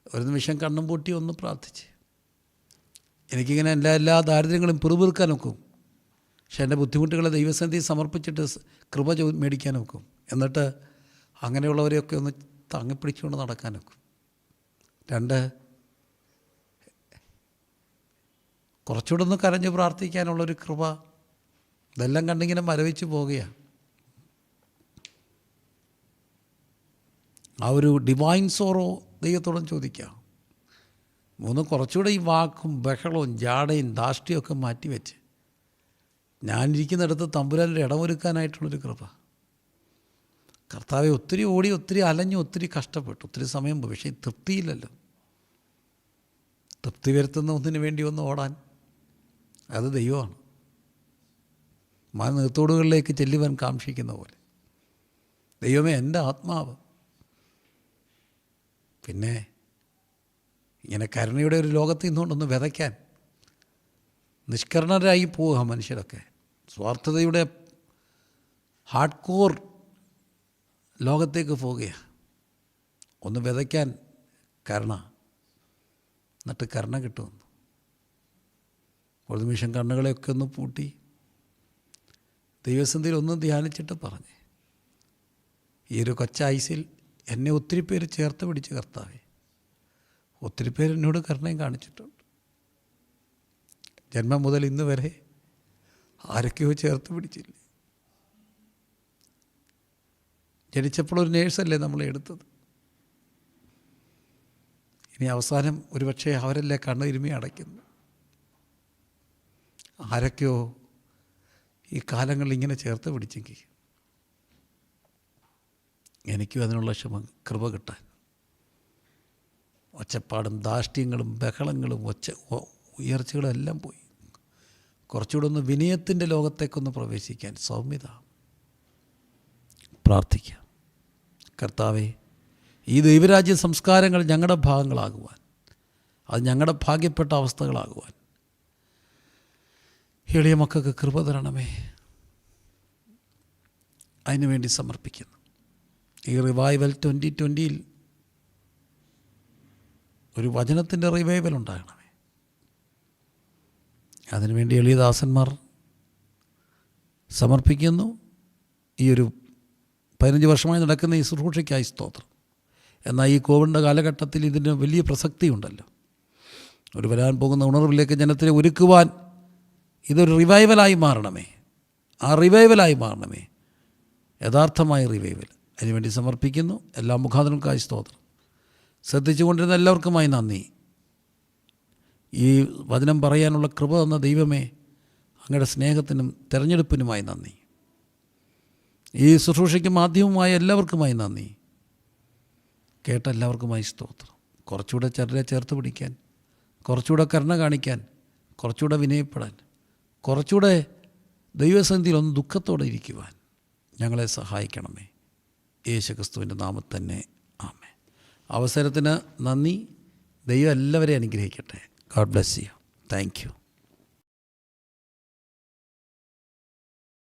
ഒരു നിമിഷം കണ്ണും പൂട്ടി ഒന്ന് പ്രാർത്ഥിച്ച്, എനിക്കിങ്ങനെ എല്ലാ ദാരിദ്ര്യങ്ങളും പിറുപിറുക്കാൻ ഒക്കും. പക്ഷേ എൻ്റെ ബുദ്ധിമുട്ടുകളെ ദൈവസന്നിധിയിൽ സമർപ്പിച്ചിട്ട് കൃപ മേടിക്കാൻ ഒക്കും. എന്നിട്ട് അങ്ങനെയുള്ളവരെയൊക്കെ ഒന്ന് താങ്ങിപ്പിടിച്ചുകൊണ്ട് നടക്കാൻ ഒക്കും. 2, കുറച്ചുകൂടെ ഒന്ന് കരഞ്ഞ് പ്രാർത്ഥിക്കാനുള്ളൊരു കൃപ. ഇതെല്ലാം കണ്ടിങ്ങനെ മരവിച്ച് പോവുകയാണ്. ആ ഒരു ഡിവൈൻ സോറോ ദൈവത്തോടും ചോദിക്കാം. കുറച്ചുകൂടെ ഈ വാക്കും ബഹളവും ജാടയും ധാഷ്ട്യമൊക്കെ മാറ്റിവെച്ച് ഞാനിരിക്കുന്നിടത്ത് തമ്പുരാൻ്റെ ഇടമൊരുക്കാനായിട്ടുള്ളൊരു കൃപ. കർത്താവെ, ഒത്തിരി ഓടി, ഒത്തിരി അലഞ്ഞു, ഒത്തിരി കഷ്ടപ്പെട്ടു, ഒത്തിരി സമയം പോയി, പക്ഷേ തൃപ്തിയില്ലല്ലോ. തൃപ്തി വരുത്തുന്ന ഒന്നിനു വേണ്ടി ഒന്ന് ഓടാൻ, അത് ദൈവമാണ്. നീർത്തോടുകളിലേക്ക് ചെല്ലുവാൻ കാക്ഷിക്കുന്ന പോലെ. ദൈവമേ, എൻ്റെ ആത്മാവ്. പിന്നെ ഇങ്ങനെ കരുണയുടെ ഒരു ലോകത്തിൽ നിന്നുകൊണ്ടൊന്ന് വിതയ്ക്കാൻ നിഷ്കരണരായി പോവുക മനുഷ്യരൊക്കെ. സ്വാർത്ഥതയുടെ ഹാർഡ് കോർ ലോകത്തേക്ക് പോവുകയാണ്. ഒന്ന് വിതയ്ക്കാൻ കരുണ, എന്നിട്ട് കരുണ കിട്ടുമെന്ന്. ഒരു നിമിഷം കണ്ണുകളെയൊക്കെ ഒന്ന് പൂട്ടി ദൈവസന്നിധിയിൽ ഒന്ന് ധ്യാനിച്ചിട്ട് പറഞ്ഞ്, ഈ ഒരു കൊച്ചായുസിൽ എന്നെ ഒത്തിരി പേര് ചേർത്ത് പിടിച്ച് കർത്താവേ, ഒത്തിരി പേര് എന്നോട് കരുണയും കാണിച്ചിട്ടുണ്ട്. ജന്മം മുതൽ ഇന്ന് വരെ ആരൊക്കെയോ ചേർത്ത് പിടിച്ചില്ലേ. ജനിച്ചപ്പോഴൊരു നേഴ്സല്ലേ നമ്മളെ എടുത്തത്. ഇനി അവസാനം ഒരുപക്ഷെ അവരല്ലേ കണ്ണിരുമി അടയ്ക്കുന്നു. ആരൊക്കെയോ ഈ കാലങ്ങളിൽ ഇങ്ങനെ ചേർത്ത് പിടിച്ചെങ്കിൽ എനിക്കും അതിനുള്ള കൃപ കിട്ടാൻ. ഒച്ചപ്പാടും ധാഷ്ട്യങ്ങളും ബഹളങ്ങളും ഉയർച്ചകളും എല്ലാം പോയി കുറച്ചുകൂടെ ഒന്ന് വിനയത്തിൻ്റെ ലോകത്തേക്കൊന്ന് പ്രവേശിക്കാൻ സൗമ്യത. പ്രാർത്ഥിക്കാം. കർത്താവേ, ഈ ദൈവരാജ്യ സംസ്കാരങ്ങൾ ഞങ്ങളുടെ ഭാഗങ്ങളാകുവാൻ, അത് ഞങ്ങളുടെ ഭാഗ്യപ്പെട്ട അവസ്ഥകളാകുവാൻ എളിയ മക്കൾക്ക് കൃപ തരണമേ. അതിനുവേണ്ടി സമർപ്പിക്കുന്നു. ഈ റിവൈവൽ 2020 ഒരു വചനത്തിൻ്റെ റിവൈവൽ ഉണ്ടാകണമേ. അതിനുവേണ്ടി എളിയദാസന്മാർ സമർപ്പിക്കുന്നു. ഈ ഒരു 15 വർഷമായി നടക്കുന്ന ഈ ശുശ്രൂഷയ്ക്കായി സ്തോത്രം. എന്നാൽ ഈ കോവിഡിൻ്റെ കാലഘട്ടത്തിൽ ഇതിന് വലിയ പ്രസക്തിയുണ്ടല്ലോ. ഒരു വരാൻ പോകുന്ന ഉണർവിലേക്ക് ജനത്തിനെ ഒരുക്കുവാൻ ഇതൊരു റിവൈവലായി മാറണമേ. ആ റിവൈവലായി മാറണമേ, യഥാർത്ഥമായ റിവൈവൽ. അതിനുവേണ്ടി സമർപ്പിക്കുന്നു. എല്ലാ മുഖാന്തരങ്ങൾക്കായി സ്തോത്രം. ശ്രദ്ധിച്ചു കൊണ്ടിരുന്ന എല്ലാവർക്കുമായി നന്ദി. ഈ വചനം പറയാനുള്ള കൃപ തന്ന ദൈവമേ, അങ്ങയുടെ സ്നേഹത്തിനും തിരഞ്ഞെടുപ്പിനുമായി നന്ദി. ഈ ശുശ്രൂഷയ്ക്ക് മാധ്യമമായ എല്ലാവർക്കുമായി നന്ദി. കേട്ട എല്ലാവർക്കുമായി സ്തോത്രം. കുറച്ചുകൂടെ ചെറിയ ചേർത്ത് പിടിക്കാൻ, കുറച്ചുകൂടെ കരുണ കാണിക്കാൻ, കുറച്ചുകൂടെ വിനയപ്പെടാൻ, കുറച്ചുകൂടെ ദൈവസന്നിധിയിൽ ഒന്ന് ദുഃഖത്തോടെ ഇരിക്കുവാൻ ഞങ്ങളെ സഹായിക്കണമേ. യേശുക്രിസ്തുവിൻ്റെ നാമത്തിൽ തന്നെ ആമേൻ. അവസരത്തിന് നന്ദി. ദൈവം എല്ലാവരെയും അനുഗ്രഹിക്കട്ടെ. God bless you. Thank you.